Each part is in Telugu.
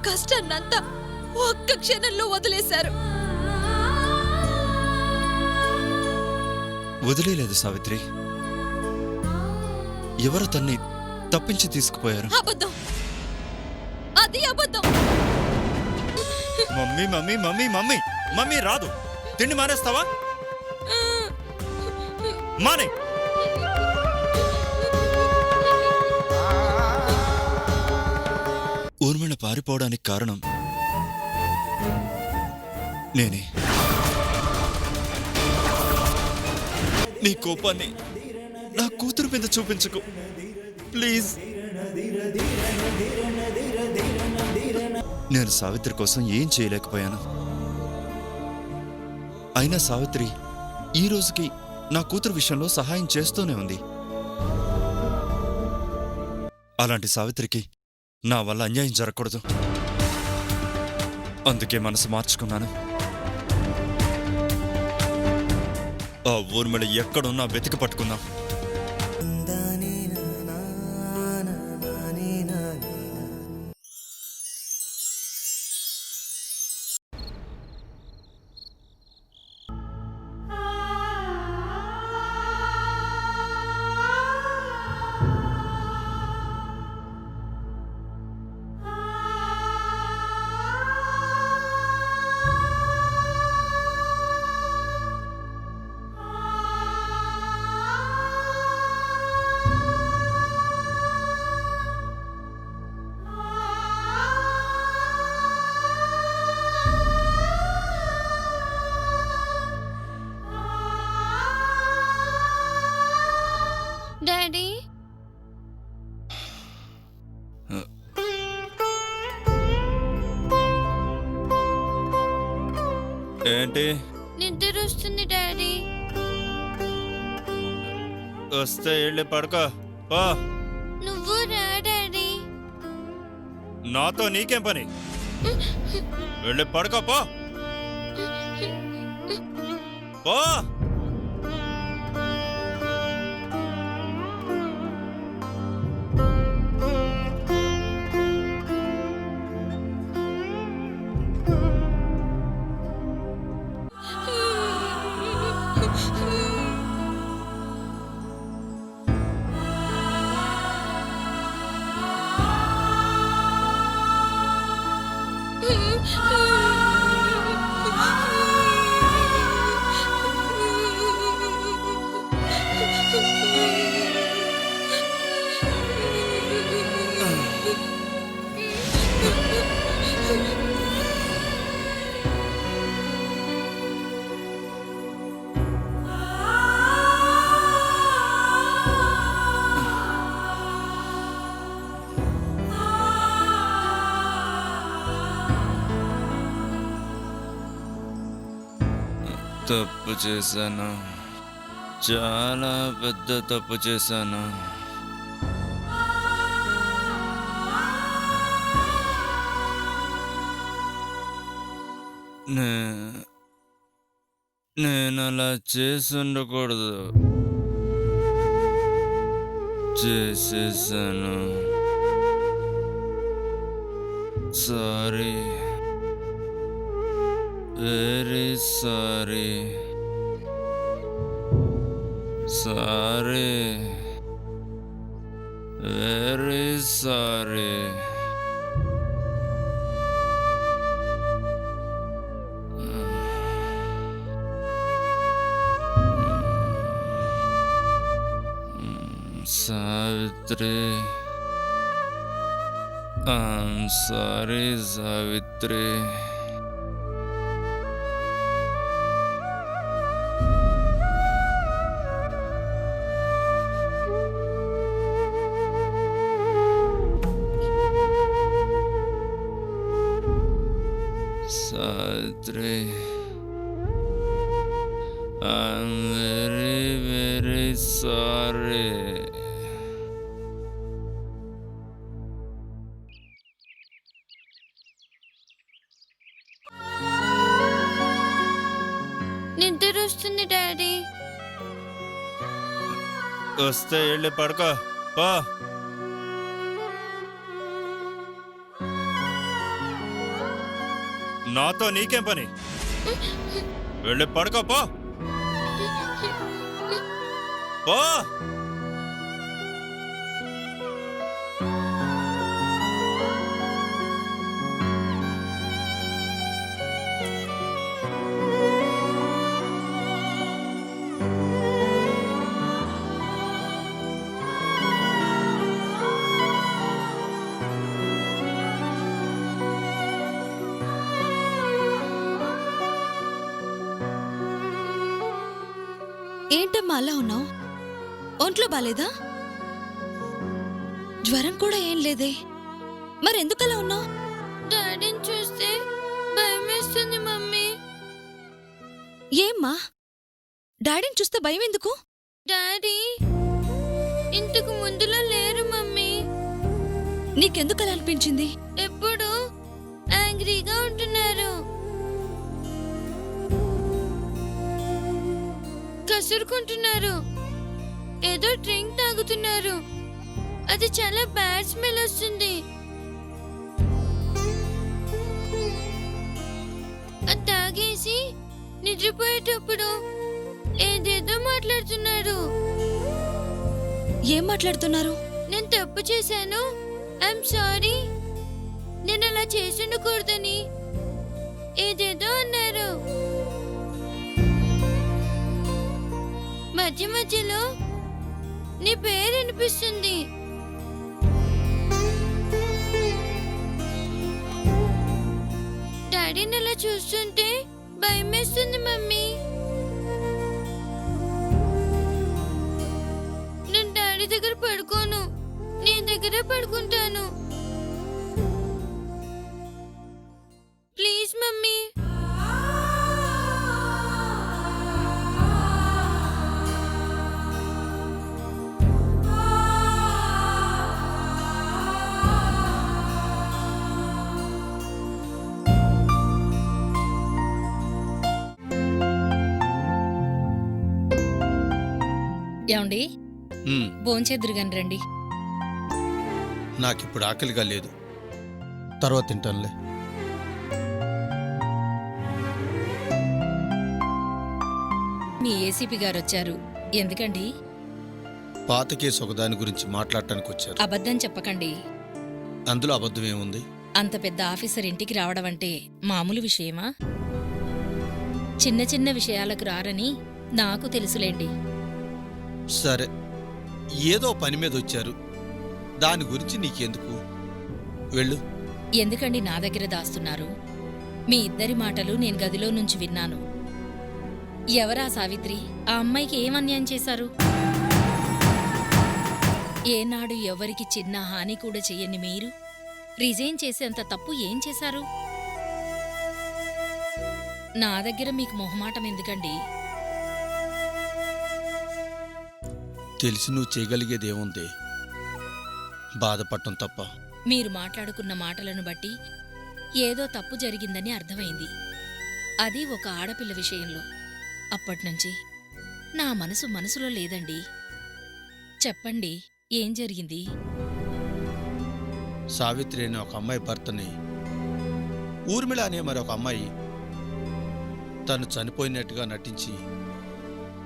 కష్టాన్నంతా ఒక్క క్షణంలో వదిలేశారు. వదిలేదు సావిత్రి, ఎవరు తన్ని తప్పించి తీసుకుపోయారు? అబద్ధం, అది అబద్ధం. Mummy mummy mummy mummy mummy రాదు. తిండి మానేస్తావా? మానే. ఊర్మిళ పారిపోవడానికి కారణం నేనే. నీ కోపాన్ని నా కూతురు మీద చూపించకు ప్లీజ్. నేను సావిత్రి కోసం ఏం చేయలేకపోయాను. అయినా సావిత్రి ఈ రోజుకి నా కూతురు విషయంలో సహాయం చేస్తూనే ఉంది. అలాంటి సావిత్రికి నా వల్ల అన్యాయం జరగకూడదు. అందుకే మనసు మార్చుకున్నాను. ఆ ఊర్మిళ ఎక్కడున్నా వెతికి పట్టుకుందాం. డాడీ, ఏంటి? నిద్ర వస్తుంది డాడీ. వస్తే వెళ్ళి పడుకో. నువ్వు రా డాడీ. నాతో నీకేం పని? వెళ్ళి పడుకో పో. తప్పు చేశాను, చాలా పెద్ద తప్పు చేశాను. నేను అలా చేసి ఉండకూడదు. చేసేసాను. Sorry, very sorry. Sorry, very sorry. Savitri, I'm sorry Savitri. Savitri, I'm very very sorry. నిద్ర వస్తుంది డాడీ. వస్తే వెళ్ళి పడుకో పో. నాతో నీకేం పని? వెళ్ళి పడుకో పో. పో. ఏంటమ్మా అలా ఉన్నావు? ఒంట్లో బాలేదా? జ్వరం కూడా ఏం లేదే, మరెందుకలా ఉన్నావు? డాడీని చూస్తే భయమేస్తుంది మమ్మీ. ఏమ్మా, డాడీని చూస్తే భయం ఎందుకు? డాడీ ఇంతకు ముందులో లేరు మమ్మీ. నీకెందుకలా అనిపించింది? ఎప్పుడు యాంగ్రీగా ఉంటున్నారు, కసురుకుంటున్నారు, ఏదో డ్రింక్ తాగుతున్నారు. అది చాలా బ్యాడ్ స్మెల్ వస్తుంది. అది తాగేసి నిద్రపోయేటప్పుడు ఏదేదో మాట్లాడుతున్నాడు. ఏం మాట్లాడుతున్నారు? నేను తప్పు చేశాను, ఐఎమ్ సారీ, నేను అలా చేసి ఉండకూడదని ఏదేదో అన్నారు. మధ్య మధ్యలో నీ పేరు అనిపిస్తుంది. డాడీని అలా చూస్తుంటే భయమేస్తుంది మమ్మీ. నేను డాడీ దగ్గర పడుకోను, నీ దగ్గరే పడుకుంటాను. Please mummy. ఏమండి, భోంచేద్దురుగాని రండి. నాకిప్పుడు ఆకలిగా లేదు, తర్వాత తింటానులే. మీ ఏసీపీ గారు వచ్చారు. ఎందుకండి? పాత కేసు ఒకదాని గురించి మాట్లాడటానికి వచ్చారు. అబద్ధం చెప్పకండి. అందులో అబద్ధం ఏముంది? అంత పెద్ద ఆఫీసర్ ఇంటికి రావడం అంటే మామూలు విషయమా? చిన్న చిన్న విషయాలకు రారని నాకు తెలుసులేండి. సరే, ఏదో పని మీద వచ్చారు, దాని గురించి నీకెందుకు? వెళ్ళు. ఎందుకండి నా దగ్గర దాస్తున్నారు? మీ ఇద్దరి మాటలు నేను గదిలో నుంచి విన్నాను. ఎవరా సావిత్రి? ఆ అమ్మాయికి ఏం అన్యాయం చేశారు? ఏనాడు ఎవరికి చిన్న హాని కూడా చెయ్యని మీరు రిజైన్ చేసేంత తప్పు ఏం చేశారు? నా దగ్గర మీకు మొహమాటం ఎందుకండి? తెలిసి నువ్వు చేయగలిగేదేముంది? బాధపడటం తప్ప. మీరు మాట్లాడుకున్న మాటలను బట్టి ఏదో తప్పు జరిగిందని అర్థమైంది. అది ఒక ఆడపిల్ల విషయంలో. అప్పట్నుంచి నా మనసులో లేదండి. చెప్పండి, ఏం జరిగింది? సావిత్రి అనే ఒక అమ్మాయి భర్తని, ఊర్మిళ అనే మరొక అమ్మాయి తను చనిపోయినట్టుగా నటించి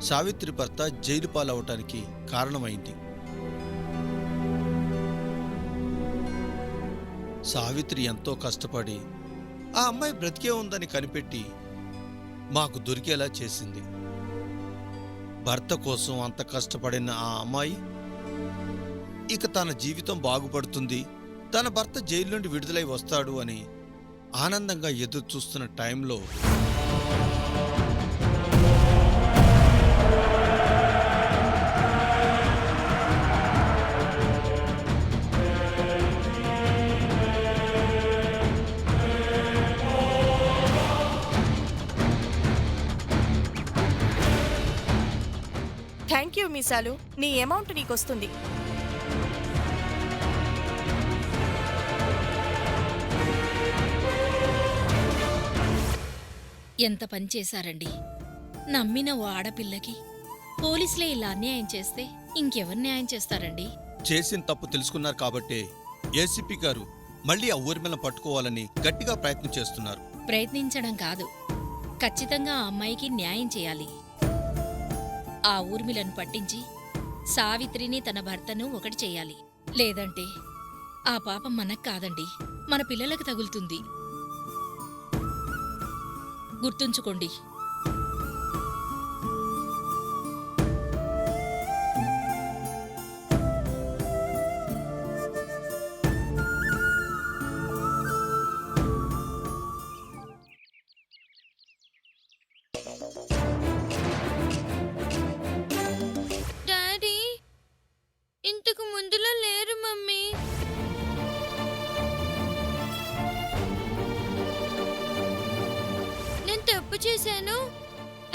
సావిత్రి భర్త జైలు పాలవటానికి కారణమైంది. సావిత్రి ఎంతో కష్టపడి ఆ అమ్మాయి బ్రతికే ఉందని కనిపెట్టి మాకు దొరికేలా చేసింది. భర్త కోసం అంత కష్టపడిన ఆ అమ్మాయి ఇక తన జీవితం బాగుపడుతుంది, తన భర్త జైలు నుండి విడుదలై వస్తాడు అని ఆనందంగా ఎదురు చూస్తున్న టైంలో థ్యాంక్ యూ మీసాలు, నీ అమౌంట్ నీకొస్తుంది. ఎంత పని చేశారండి? నమ్మిన ఓ ఆడపిల్లకి పోలీసులే ఇలా అన్యాయం చేస్తే ఇంకెవరు న్యాయం చేస్తారండి? చేసిన తప్పు తెలుసుకున్నారు కాబట్టే ఏసీపీ గారు మళ్ళీ ఆ ఊర్మిళను పట్టుకోవాలని గట్టిగా ప్రయత్నం చేస్తున్నారు. ప్రయత్నించడం కాదు, ఖచ్చితంగా ఆ అమ్మాయికి న్యాయం చేయాలి. ఆ ఊర్మిళను పట్టించి సావిత్రిని తన భర్తను ఒకటి చెయ్యాలి. లేదంటే ఆ పాపం మనకు కాదండి, మన పిల్లలకు తగులుతుంది. గుర్తుంచుకోండి. డాడీ ఇంతకు ముందులో లేరు మమ్మీ. నేను తప్పు చేశాను.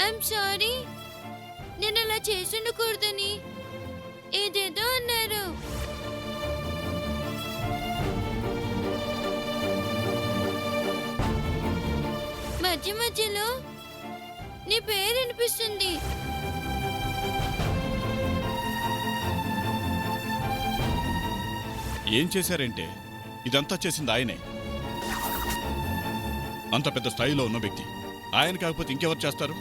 I'm sorry. నేను అలా చేసి ఉండకూడదని ఏదేదో అన్నారు. మధ్య మధ్యలో నీ పేరు వినిపిస్తుంది. ఏం చేశారంటే ఇదంతా చేసింది ఆయనే. అంత పెద్ద స్థాయిలో ఉన్న వ్యక్తి ఆయన కాకపోతే ఇంకెవరు చేస్తారు?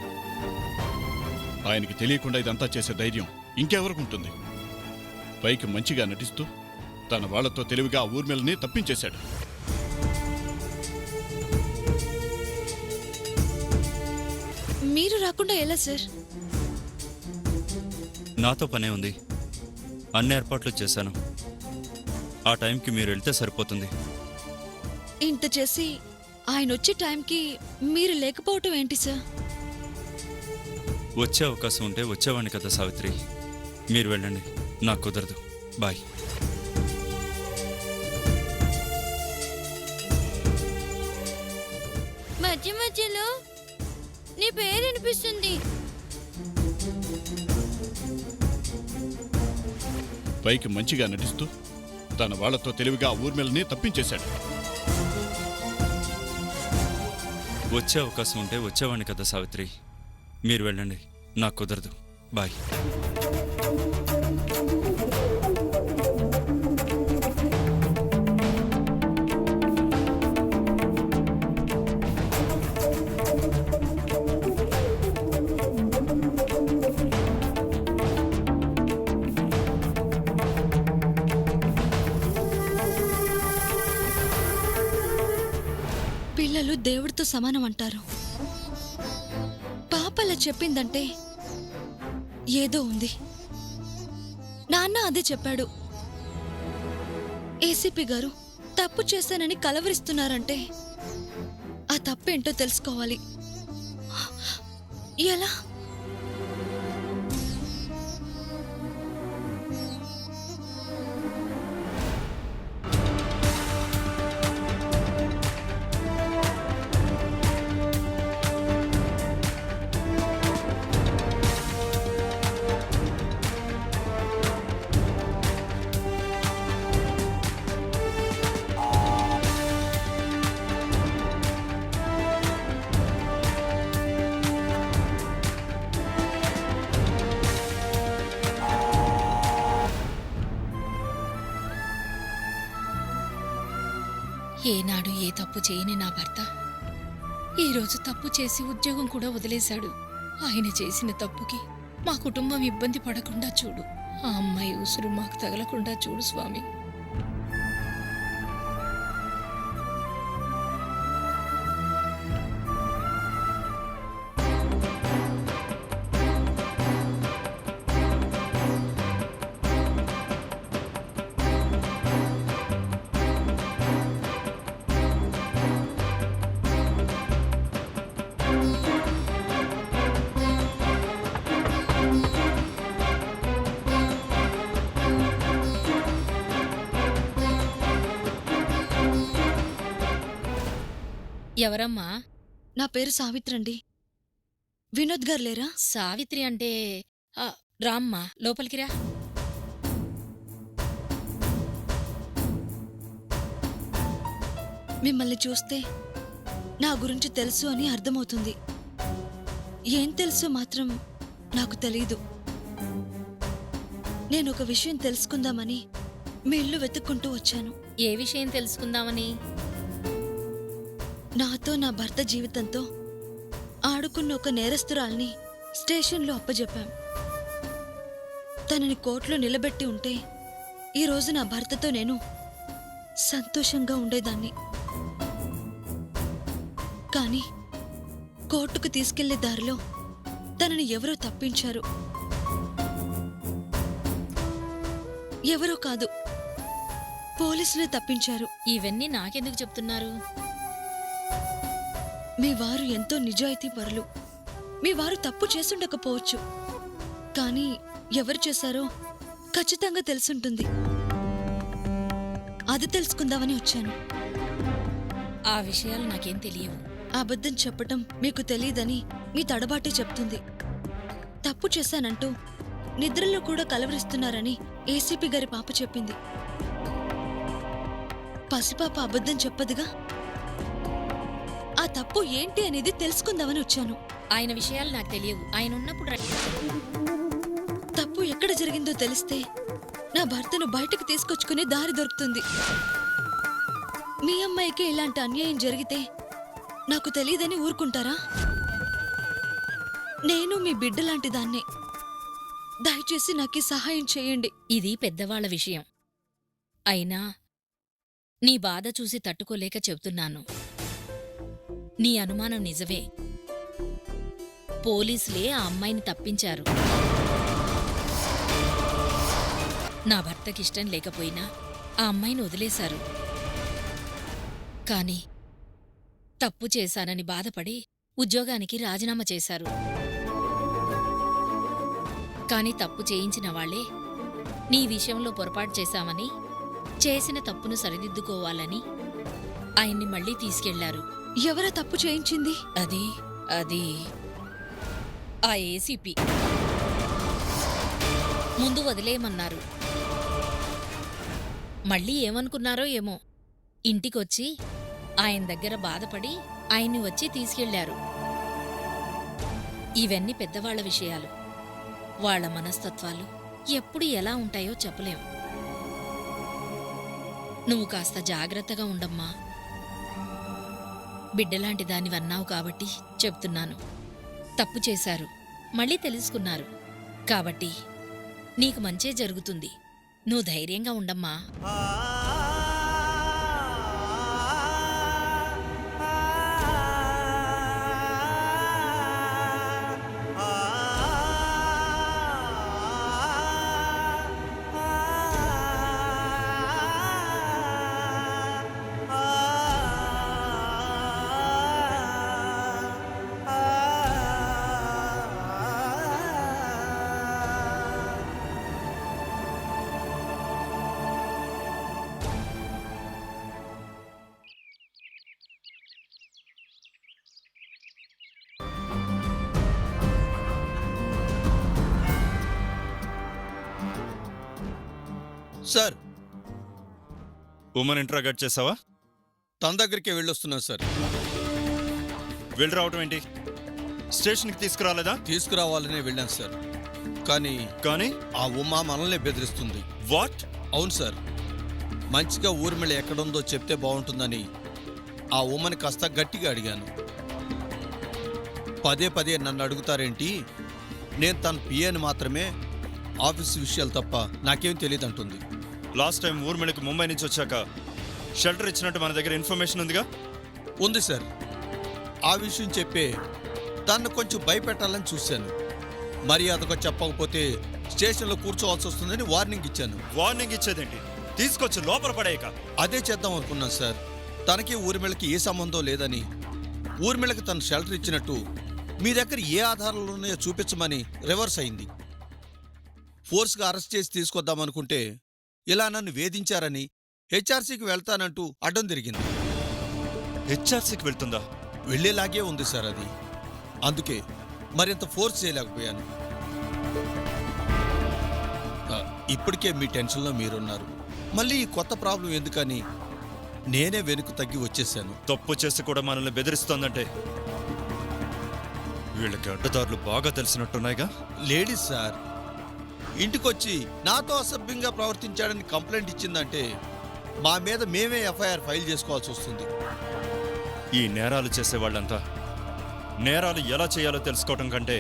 ఆయనకి తెలియకుండా ఇదంతా చేసే ధైర్యం ఇంకెవరికి ఉంటుంది? పైకి మంచిగా నటిస్తూ తన వాళ్లతో తెలివిగా ఆ ఊర్మిళని తప్పించేశాడు. మీరు రాకుండా ఎలా సార్? నాతో పనే ఉంది. అన్ని ఏర్పాట్లు చేశాను. ఆ టైంకి మీరు వెళ్తే సరిపోతుంది. ఇంత చేసి ఆయన వచ్చే టైంకి మీరు లేకపోవటం ఏంటి సార్? వచ్చే అవకాశం ఉంటే వచ్చేవాడిని కదా సావిత్రి. మీరు వెళ్ళండి, నాకు కుదరదు. బాయ్. మధ్య మధ్యలో నీ పేరు వినిపిస్తుంది. పైకి మంచిగా నటిస్తూ తన వాళ్లతో తెలివిగా ఆ ఊర్మిళని తప్పించేశాడు. వచ్చే అవకాశం ఉంటే వచ్చేవాడిని కదా సావిత్రి. మీరు వెళ్ళండి, నాకు కుదరదు. బాయ్. పిల్లలు దేవుడితో సమానం అంటారు. పాప అలా చెప్పిందంటే ఏదో ఉంది. నాన్న అదే చెప్పాడు. ఏసీపీ గారు తప్పు చేశానని కలవరిస్తున్నారంటే ఆ తప్పేంటో తెలుసుకోవాలి. ఎలా? ఏనాడు ఏ తప్పు చేయని నా భర్త ఈరోజు తప్పు చేసి ఉద్యోగం కూడా వదిలేశాడు. ఆయన చేసిన తప్పుకి మా కుటుంబం ఇబ్బంది పడకుండా చూడు. ఆ అమ్మాయి ఉసురు మాకు తగలకుండా చూడు స్వామి. ఎవరమ్మా? నా పేరు సావిత్రండి. వినోద్ గారు లేరా? సావిత్రి అంటే రామ్మా, లోపలికి రా. మిమ్మల్ని చూస్తే నా గురించి తెలుసు అని అర్థమవుతుంది. ఏం తెలుసు మాత్రం నాకు తెలీదు. నేను ఒక విషయం తెలుసుకుందామని మీ ఇల్లు వెతుక్కుంటూ వచ్చాను. ఏ విషయం తెలుసుకుందామని? నాతో నా భర్త జీవితంతో ఆడుకున్న ఒక నేరస్తురాల్ని స్టేషన్లో అప్పజెప్పాం. తనని కోర్టులో నిలబెట్టి ఉంటే ఈరోజు నా భర్తతో నేను సంతోషంగా ఉండేదాన్ని. కానీ కోర్టుకు తీసుకెళ్లే దారిలో తనని ఎవరో తప్పించారు. ఎవరో కాదు, పోలీసులే తప్పించారు. ఇవన్నీ నాకెందుకు చెప్తున్నారు? మీ వారు ఎంతో నిజాయితీ పరులు. మీ వారు తప్పు చేసుండకపోవచ్చు, కానీ ఎవరు చేశారో ఖచ్చితంగా తెలుసుంటుంది. అది తెలుసుకుందామని వచ్చాను. ఆ విషయాలు నాకేం తెలియవు. అబద్ధం చెప్పటం మీకు తెలియదని మీ తడబాటే చెప్తుంది. తప్పు చేశానంటూ నిద్రలో కూడా కలవరిస్తున్నారని ఏసీపీ గారి పాప చెప్పింది. పసిపాప అబద్ధం చెప్పదుగా. ఆ తప్పు ఏంటి అనేది తెలుసుకుందామని వచ్చాను. ఆయన విషయాలు నాకు తెలియవు. ఆయన ఉన్నప్పుడు తప్పు ఎక్కడ జరిగిందో తెలిస్తే నా భర్తను బయటకు తీసుకొచ్చుకునే దారి దొరుకుతుంది. మీ అమ్మాయికి ఇలాంటి అన్యాయం జరిగితే నాకు తెలియదని ఊరుకుంటారా? నేను మీ బిడ్డలాంటి దాన్నే. దయచేసి నాకు ఈ సహాయం చేయండి. ఇది పెద్దవాళ్ల విషయం. అయినా నీ బాధ చూసి తట్టుకోలేక చెబుతున్నాను. నీ అనుమానం నిజమే. పోలీసులే ఆ అమ్మాయిని తప్పించారు. నా భర్తకిష్టం లేకపోయినా ఆ అమ్మాయిని వదిలేశారు. కాని తప్పు చేశానని బాధపడి ఉద్యోగానికి రాజీనామా చేశారు. కాని తప్పు చేయించిన వాళ్లే నీ విషయంలో పొరపాటు చేశామని, చేసిన తప్పును సరిదిద్దుకోవాలని ఆయన్ని మళ్లీ తీసుకెళ్లారు. ఎవరా తప్పు చేయించింది? అది ఆ ఏసీపీ. ముందు వదిలేయమన్నారు. మళ్ళీ ఏమనుకున్నారో ఏమో, ఇంటికొచ్చి ఆయన దగ్గర బాధపడి ఆయన్ని వచ్చి తీసుకెళ్లారు. ఇవన్నీ పెద్దవాళ్ల విషయాలు. వాళ్ల మనస్తత్వాలు ఎప్పుడు ఎలా ఉంటాయో చెప్పలేం. నువ్వు కాస్త జాగ్రత్తగా ఉండమ్మా. బిడ్డలాంటి దానివన్నావు కాబట్టి చెప్తున్నాను. తప్పు చేశారు, మళ్ళీ తెలుసుకున్నారు కాబట్టి నీకు మంచే జరుగుతుంది. నువ్వు ధైర్యంగా ఉండమ్మా. సార్, ఉమెన్ ఇంట్రాగేట్ చేసావా? తన దగ్గరికే వెళ్ళొస్తున్నాను సార్. వెళ్ళి రావటం ఏంటి? స్టేషన్కి తీసుకురాలేదా? తీసుకురావాలనే వెళ్ళాను సార్. కానీ ఆ ఉమా మనల్ని బెదిరిస్తుంది. వాట్? అవును సార్. మంచిగా ఊర్మిళ ఎక్కడుందో చెప్తే బాగుంటుందని ఆ ఉమ్మని కాస్త గట్టిగా అడిగాను. పదే పదే నన్ను అడుగుతారేంటి, నేను తన పిఏని మాత్రమే, ఆఫీస్ విషయాలు తప్ప నాకేం తెలియదంటుంది. లాస్ట్ టైం ఊర్మిళకి ముంబై నుంచి వచ్చాక షెల్టర్ ఇచ్చినట్టు మన దగ్గర ఇన్ఫర్మేషన్ ఉందిగా? ఉంది సార్. ఆ విషయం చెప్పే తన్ను కొంచెం భయపెట్టాలని చూశాను. మర్యాదగా చెప్పకపోతే స్టేషన్లో కూర్చోవాల్సి వస్తుందని వార్నింగ్ ఇచ్చాను. వార్నింగ్ ఇచ్చేదేంటి? తీసుకొచ్చి లోపల పడేయక. అదే చేద్దాం అనుకున్నాను సార్. తనకి ఊర్మిళకి ఏ సంబంధం లేదని, ఊర్మిళకి తను షెల్టర్ ఇచ్చినట్టు మీ దగ్గర ఏ ఆధారాలు ఉన్నాయో చూపించమని రివర్స్ అయింది. ఫోర్స్గా అరెస్ట్ చేసి తీసుకొద్దామనుకుంటే ఇలా నన్ను వేధించారని హెచ్ఆర్సీకి వెళ్తానంటూ అడ్డం తిరిగింది. హెచ్ఆర్సీకి వెళ్తుందా? వెళ్ళేలాగే ఉంది సార్ అది. అందుకే మరింత ఫోర్స్ చేయలేకపోయాను. ఇప్పటికే మీ టెన్షన్లో మీరున్నారు. మళ్ళీ ఈ కొత్త ప్రాబ్లం ఎందుకని నేనే వెనుక తగ్గి వచ్చేసాను. తప్పు చేసి కూడా మనల్ని బెదిరిస్తోందంటే వీళ్ళకి అడ్డదారులు బాగా తెలిసినట్టున్నాయిగా. లేడీస్ సార్, ఇంటికొచ్చి నాతో అసభ్యంగా ప్రవర్తించాడని కంప్లైంట్ ఇచ్చిందంటే మా మీద మేమే ఎఫ్ఐఆర్ ఫైల్ చేసుకోవాల్సి వస్తుంది. ఈ నేరాలు చేసేవాళ్ళంతా నేరాలు ఎలా చేయాలో తెలుసుకోవటం కంటే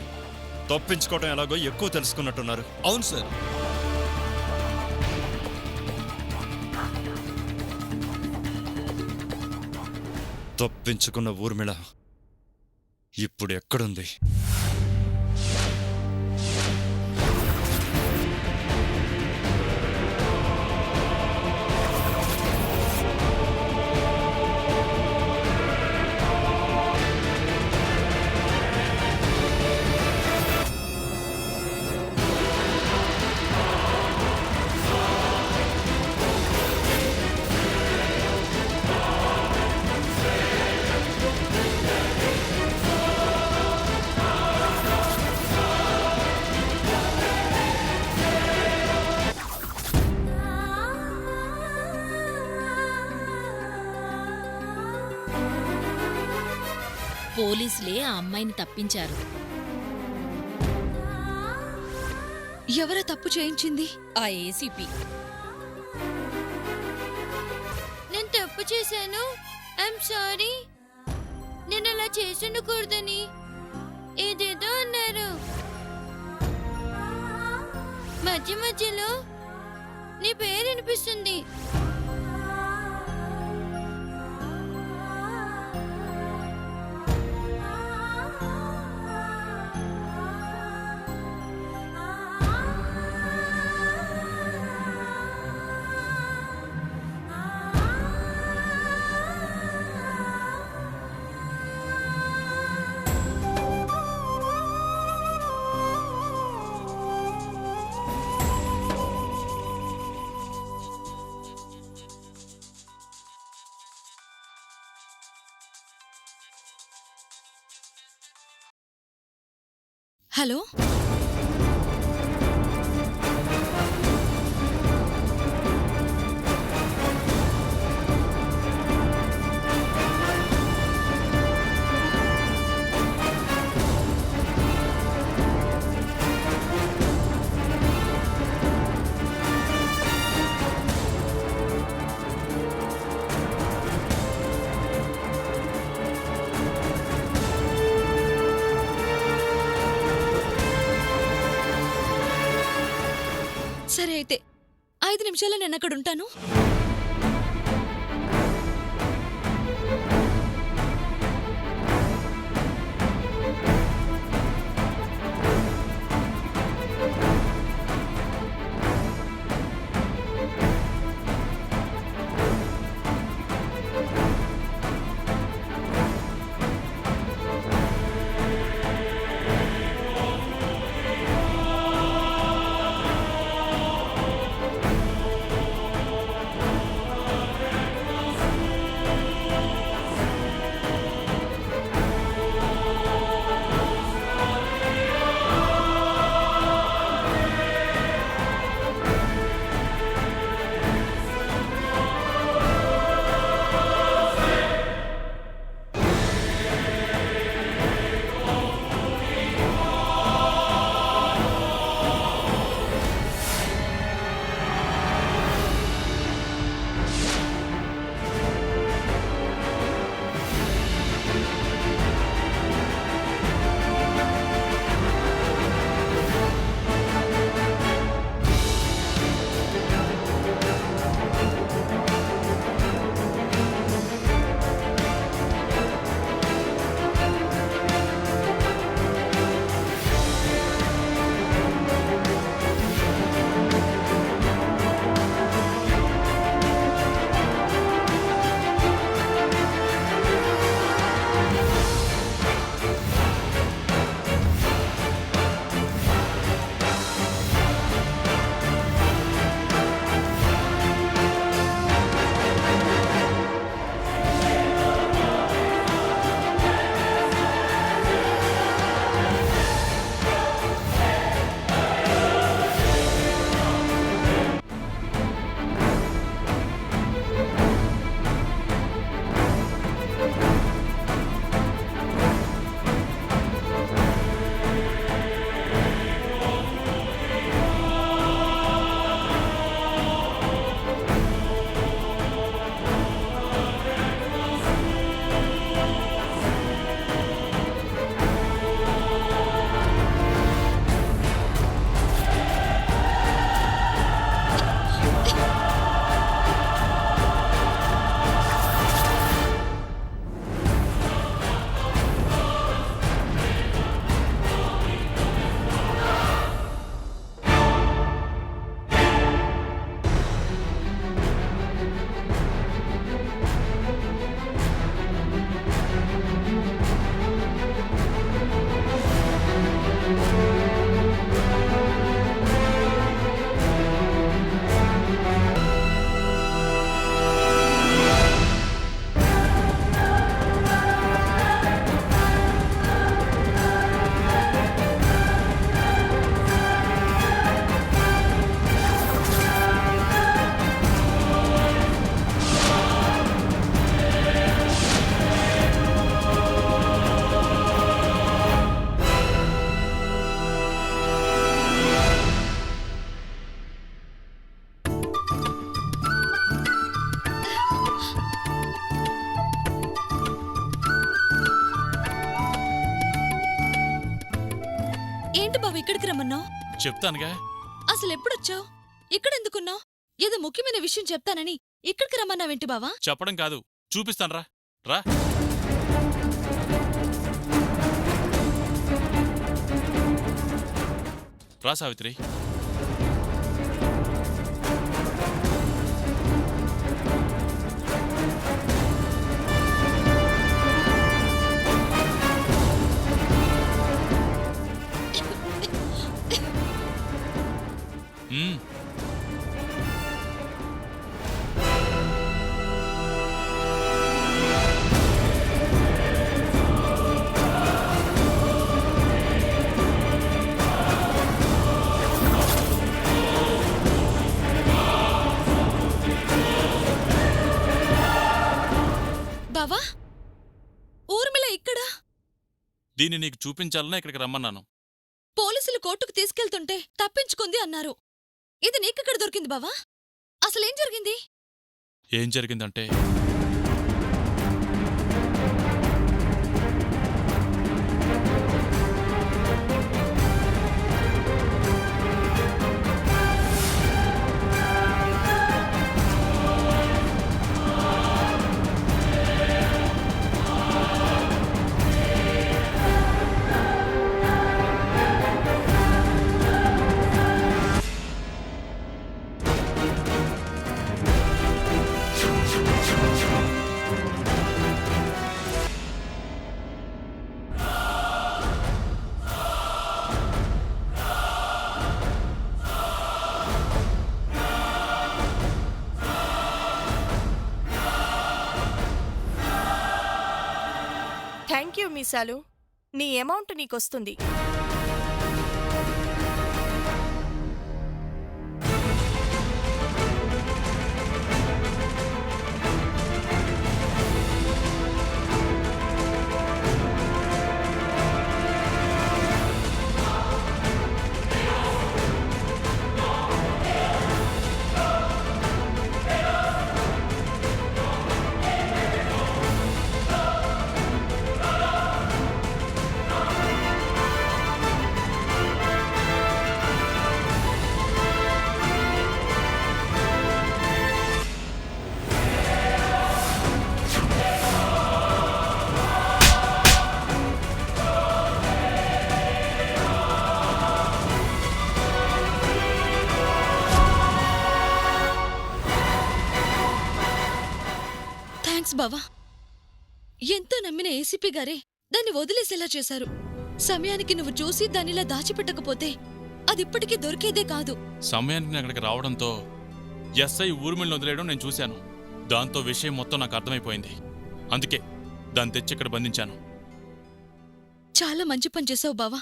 తప్పించుకోవటం ఎలాగో ఎక్కువ తెలుసుకున్నట్టున్నారు. అవును సార్. తప్పించుకున్న ఊర్మిళ ఇప్పుడు ఎక్కడుంది? పోలీసులే ఆ అమ్మాయిని తప్పించారు. ఎవర తప్పు చేయించింది? ఆ ఏసీపీ. నేను తప్పు చేశాను, ఐఎమ్ సారీ, నేను అలా చేసి ఉండకూడదని ఏదేదో అన్నారు. మధ్య మధ్యలో నీ పేరు వినిపిస్తుంది. హలో, సరే అయితే 5 నిమిషాల్లో నేను అక్కడ ఉంటాను. ఏంటి బావ ఇక్కడికి రమ్మన్నావు? చెప్తానుగా. అసలు ఎప్పుడొచ్చావు? ఇక్కడెందుకున్నావు? ఏదో ముఖ్యమైన విషయం చెప్తానని ఇక్కడికి రమ్మన్నావేంటి బావా? చెప్పడం కాదు, చూపిస్తాను రా. రా. రా సావిత్రి. మ్మ్. బావా, ఊర్మిళ ఇక్కడ. దీన్ని నీకు చూపించాలనే ఇక్కడికి రమ్మన్నాను. పోలీసులు కోర్టుకు తీసుకెళ్తుంటే తప్పించుకుంది అన్నారు. ఇది నీకెక్కడ దొరికింది బావా? అసలేం జరిగింది? ఏం జరిగిందంటే, థ్యాంక్ యూ మీసాలు. నీ అమౌంట్ నీకొస్తుంది. థ్యాంక్స్ బావా. ఎంతో నమ్మిన ఏసీపీ గారే దాన్ని వదిలేసేలా చేశారు. సమయానికి నువ్వు చూసి దానిలా దాచిపెట్టకపోతే అదిప్పటికీ దొరికేదే కాదు. సమయానికి నేను అక్కడికి రావడంతో ఎస్ఐ ఊర్మిళను వదిలేయడం నేను చూశాను. దాంతో విషయం మొత్తం నాకు అర్థమైపోయింది. అందుకే దాన్ని తెచ్చి ఇక్కడ బంధించాను. చాలా మంచి పని చేసావు బావా.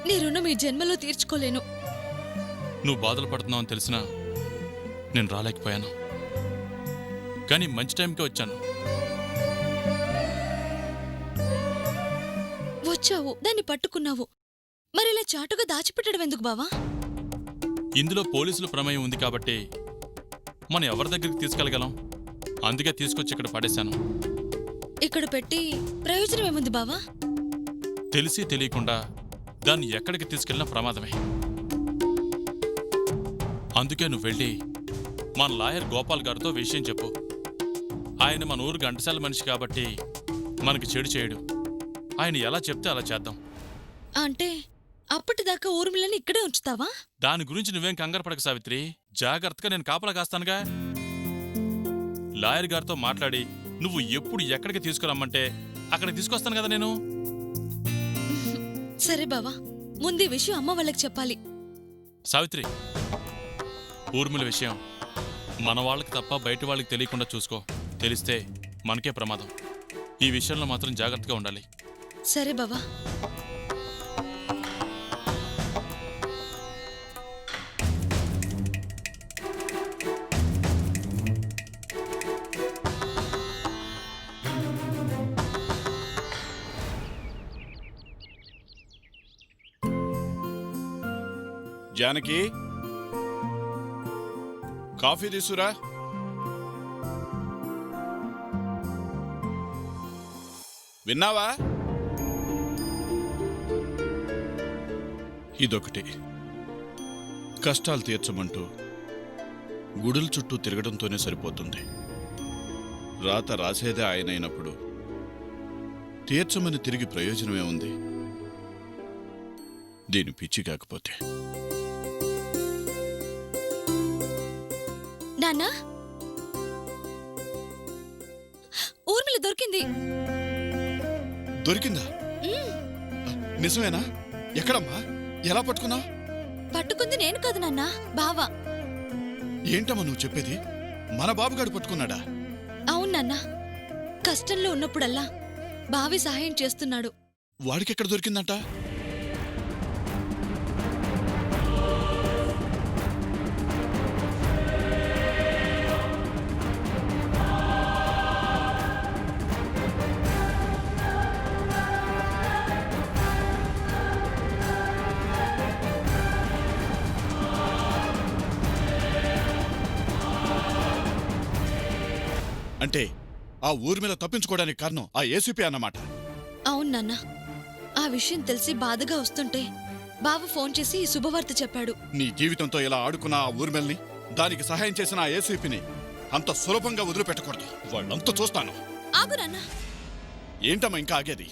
నీ రుణం ఈ జన్మలో తీర్చుకోలేను. నువ్వు బాధలు పడుతున్నావు అని తెలిసినా నేను రాలేకపోయాను. కానీ మంచి టైంకే వచ్చాను. వచ్చావు, దాన్ని పట్టుకున్నావు. మరిలా చాటుగా దాచిపెట్టడం ఎందుకు బావా? ఇందులో పోలీసుల ప్రమేయం ఉంది కాబట్టి మనం ఎవరి దగ్గరికి తీసుకెళ్ళగలం? అందుకే తీసుకొచ్చి ఇక్కడ పడేశాను. ఇక్కడ పెట్టి ప్రయోజనం ఏముంది బావా? తెలిసి తెలియకుండా దాన్ని ఎక్కడికి తీసుకెళ్ళినా ప్రమాదమే. అందుకే నువ్వు వెళ్ళి మన లాయర్ గోపాల్ గారితో విషయం చెప్పు. ఆయన మన ఊరు గంటసాల మనిషి కాబట్టి మనకి చెడు చేయడు. ఆయన ఎలా చెప్తే అలా చేద్దాం. అంటే అప్పటిదాకా ఊర్మిళని ఇక్కడే ఉంచుతావా? దాని గురించి నువ్వేం కంగారు పడక సావిత్రి. జాగ్రత్తగా నేను కాపలా కాస్తానుగా. లాయర్ గారితో మాట్లాడి నువ్వు ఎప్పుడు ఎక్కడికి తీసుకురమ్మంటే అక్కడికి తీసుకొస్తాను కదా నేను. సరే బావా, ముందు ఈ విషయం అమ్మ వాళ్ళకి చెప్పాలి. సావిత్రి, ఊర్మిళ విషయం మన వాళ్ళకి తప్ప బయట వాళ్ళకి తెలియకుండా చూసుకో. తెలిస్తే మనకే ప్రమాదం. ఈ విషయంలో మాత్రం జాగ్రత్తగా ఉండాలి. సరే బావా. జానకి, కాఫీ తీసురా. విన్నావా? ఇదొకటి. కష్టాలు తీర్చమంటూ గుడుల చుట్టూ తిరగడంతోనే సరిపోతుంది. రాత రాసేదే ఆయనైనప్పుడు తీర్చమని తిరిగి ప్రయోజనమే ఉంది. దీని పిచ్చి కాకపోతే. నాన్నా, ఊర్మిళ దొరికింది. దొరికిందా? నిజమేనా? ఎక్కడమ్మా? ఎలా పట్టుకున్నా? పట్టుకుంది నేను కాదు నాన్నా, బావ. ఏంటమ్మా నువ్వు చెప్పేది? మన బాబుగాడు పట్టుకున్నాడా? అవును నాన్నా, కష్టంలో ఉన్నప్పుడల్లా బావి సహాయం చేస్తున్నాడు. వాడికెక్కడ దొరికిందంట? అంటే ఆ ఊరి మీద తప్పించుకోవడానికి కారణం ఆ ఏసీపీ అన్నమాట. అవును నాన్న, ఆ విషయం తెలిసి బాధగా వస్తుంటే బావ ఫోన్ చేసి ఈ శుభవార్త చెప్పాడు. నీ జీవితంతో ఇలా ఆడుకున్న ఆ ఊర్మిల్ని, దానికి సహాయం చేసిన ఆ ఏసీపీని అంత సులభంగా వదిలిపెట్టకూడదు. వాళ్ళంతా చూస్తాను. ఆగు నాన్న. ఏంటమ్మా ఇంకా ఆగేది?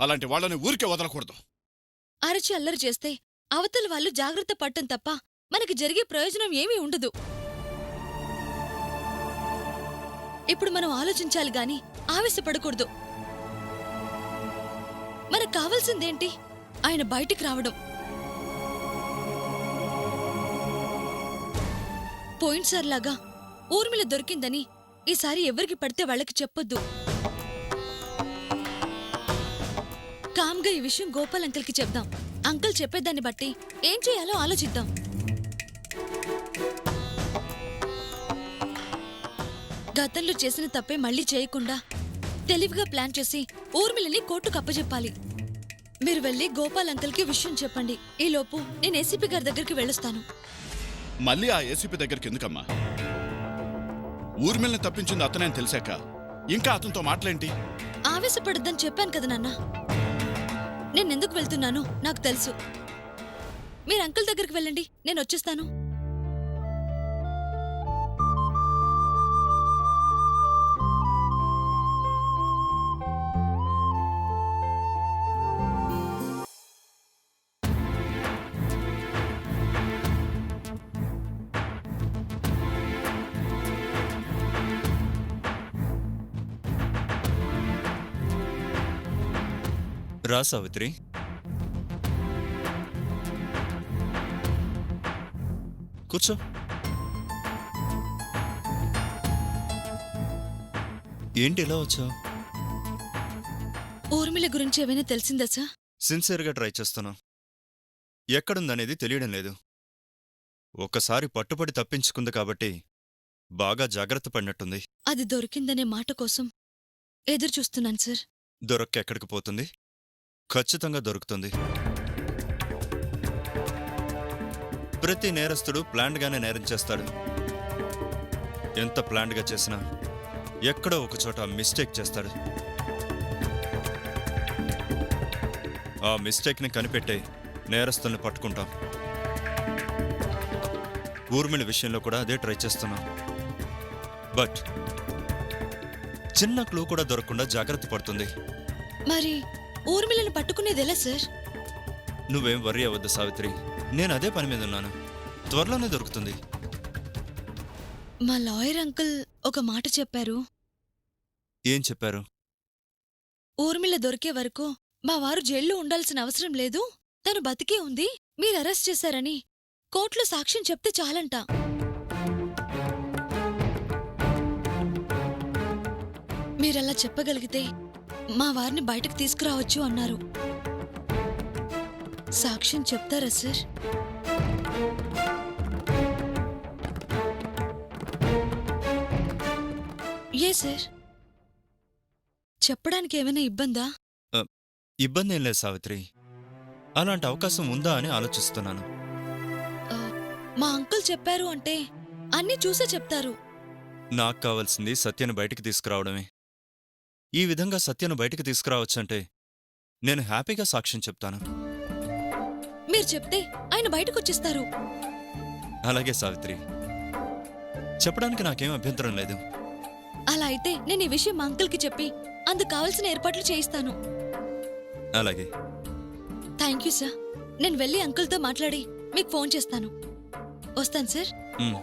అలాంటి వాళ్ళని ఊరికే వదలకూడదు. అరచి అల్లరి చేస్తే అవతల వాళ్ళు జాగ్రత్త పడటం తప్ప మనకి జరిగే ప్రయోజనం ఏమీ ఉండదు. ఇప్పుడు మనం ఆలోచించాలి గాని ఆవేశపడకూడదు. మనకు కావాల్సిందేంటి? ఆయన బయటికి రావడం. పోయినసారిలాగా ఊర్మిళ దొరికిందని ఈసారి ఎవరికి పడితే వాళ్ళకి చెప్పొద్దు. కామ్గా ఈ విషయం గోపాల్ అంకుల్కి చెప్దాం. అంకుల్ చెప్పేదాన్ని బట్టి ఏం చేయాలో ఆలోచిద్దాం. గతంలో చేసిన తప్పే మళ్ళీ చేయకుండా తెలివిగా ప్లాన్ చేసి ఊర్మిళని కోర్టుకు అప్పచెప్పాలి. మీరు వెళ్ళి గోపాల్ అంకుల్కి విషయం చెప్పండి. ఈలోపు నేను ఏసీపీ గారి దగ్గరికి వెళ్ళొస్తాను. మళ్ళీ ఆ ఏసీపీ దగ్గరికి ఎందుకమ్మా? ఊర్మిల్ని తప్పించింది అతనే అని తెలిసాక ఇంకా అతనితో మాటలేంటి? ఆవేశపడద్దని చెప్పాను కదా నాన్న. నేనెందుకు వెళ్తున్నానో నాకు తెలుసు. మీరు అంకుల్ దగ్గరికి వెళ్ళండి, నేను వచ్చేస్తాను. రా సావిత్రి. కూర్చో. ఏంటి ఇలా వచ్చావు? ఊర్మిళ గురించి ఏమైనా తెలిసిందా సార్? సిన్సియర్గా ట్రై చేస్తున్నా. ఎక్కడుందనేది తెలియడం లేదు. ఒకసారి పట్టుపడి తప్పించుకుంది కాబట్టి బాగా జాగ్రత్త పడినట్టుంది. అది దొరికిందనే మాట కోసం ఎదురు చూస్తున్నాను సార్. దొరక్క ఎక్కడికి పోతుంది? ఖచ్చితంగా దొరుకుతుంది. ప్రతి నేరస్తుడు ప్లాన్డ్గానే నేరం చేస్తాడు. ఎంత ప్లాన్డ్గా చేసినా ఎక్కడో ఒకచోట మిస్టేక్ చేస్తాడు. ఆ మిస్టేక్ని కనిపెట్టే నేరస్తుల్ని పట్టుకుంటాం. ఊర్మిళ విషయంలో కూడా అదే ట్రై చేస్తున్నాం. బట్ చిన్న క్లూ కూడా దొరకకుండా జాగ్రత్త పడుతుంది. మరి ఊర్మిళను పట్టుకునేదెలా సార్? నువ్వేం వర్రీ అవ్వద్దు సావిత్రి, నేను అదే పని మీద ఉన్నాను. త్వరలోనే దొరుకుతుంది. మా లాయర్ అంకుల్ ఒక మాట చెప్పారు. ఏం చెప్పారు? ఊర్మిళ దొరికే వరకు మా వారు జైల్లో ఉండాల్సిన అవసరం లేదు, తను బతికే ఉంది, మీరు అరెస్ట్ చేశారని కోర్టులో సాక్ష్యం చెప్తే చాలంట. మీరలా చెప్పగలిగితే మా వారిని బయటకు తీసుకురావచ్చు అన్నారు. సాక్ష్యం చెప్తారా సార్? ఏ సార్, చెప్పడానికి ఏమైనా ఇబ్బందా? ఇబ్బంది ఏం లేదు సావిత్రి. అలాంటి అవకాశం ఉందా అని ఆలోచిస్తున్నాను. ఆ, మా అంకుల్ చెప్పారు అంటే అన్నీ చూసే చెప్తారు. నాకు కావాల్సింది సత్యను బయటికి తీసుకురావడమే. ఈ విధంగా సత్యను బయటికి తీసుకురావచ్చంటే నేను హ్యాపీగా సాక్ష్యం చెప్తాను. మీరు మీరు చెప్తే ఆయన బయటకు వచ్చేస్తారు. అలాగే సావిత్రి, చెప్పడానికి నాకేం అభ్యంతరం లేదు. అలా అయితే నేను ఈ విషయం మా అంకుల్కి చెప్పి అందుకు కావలసిన ఏర్పాట్లు చేయిస్తాను. అలాగే. Thank you sir. నేను వెళ్ళి అంకుల్తో మాట్లాడి మీకు ఫోన్ చేస్తాను. వస్తాను సార్. ఉమ్.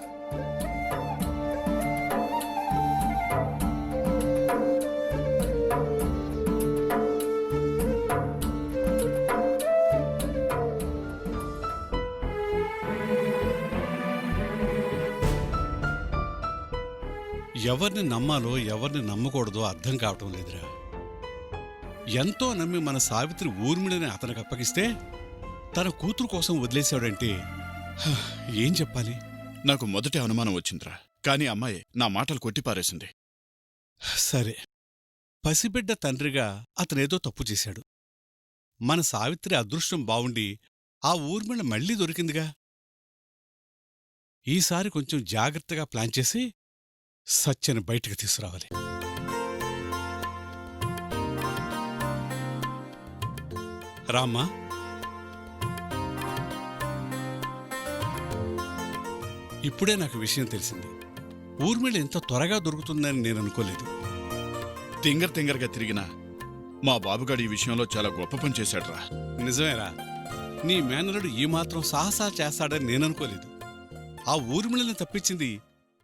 ఎవరిని నమ్మాలో ఎవరిని నమ్మకూడదో అర్థం కావటం లేదురా. ఎంతో నమ్మి మన సావిత్రి ఊర్మిళని అతనికి అప్పగిస్తే తన కూతురు కోసం వదిలేశాడంటే హ, ఏం చెప్పాలి? నాకు మొదటి అనుమానం వచ్చిందిరా, కానీ అమ్మాయి నా మాటలు కొట్టిపారేసింది. సరే, పసిబిడ్డ తండ్రిగా అతనేదో తప్పు చేశాడు. మన సావిత్రి అదృష్టం బావుండి ఆ ఊర్మిళ మళ్ళీ దొరికిందిగా. ఈసారి కొంచెం జాగ్రత్తగా ప్లాన్ చేసి సత్యని బయటికి తీసుకురావాలి. రామ్మా. ఇప్పుడే నాకు విషయం తెలిసింది. ఊర్మిళ ఇంత త్వరగా దొరుకుతుందని నేను అనుకోలేదు. తింగర్గా తిరిగినా మా బాబుగాడు ఈ విషయంలో చాలా గొప్ప పని చేశాడురా. నిజమేరా, నీ మేనలుడు ఈ మాత్రం సాహసాలు చేస్తాడని నేననుకోలేదు. ఆ ఊర్మిళని తప్పించింది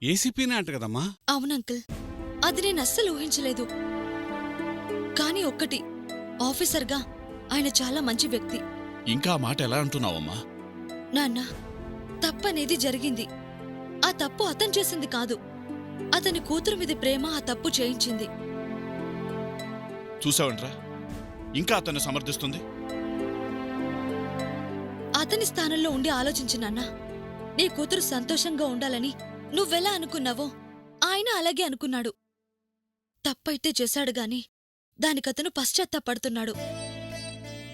ఏసీపీనే అంట కదమ్మా. అవునంకుల్, అది నేను అస్సలు ఊహించలేదు. కానీ ఒక్కటి, ఆఫీసర్గా ఆయన చాలా మంచి వ్యక్తి. ఇంకా ఆ మాట ఎలా అంటున్నావమ్మా? నాన్న, తప్పనేది జరిగింది. ఆ తప్పు అతను చేసింది కాదు. అతని కూతురు మీద ప్రేమ ఆ తప్పు చేయించింది. చూసావంట్రా, ఇంకా అతన్ని సమర్థిస్తుంది. అతని స్థానంలో ఉండి ఆలోచించు నాన్న. నీ కూతురు సంతోషంగా ఉండాలని నువ్వెలా అనుకున్నావో ఆయన అలాగే అనుకున్నాడు. తప్పైతే చేశాడు గాని దానికతను పశ్చాత్తాపడుతున్నాడు.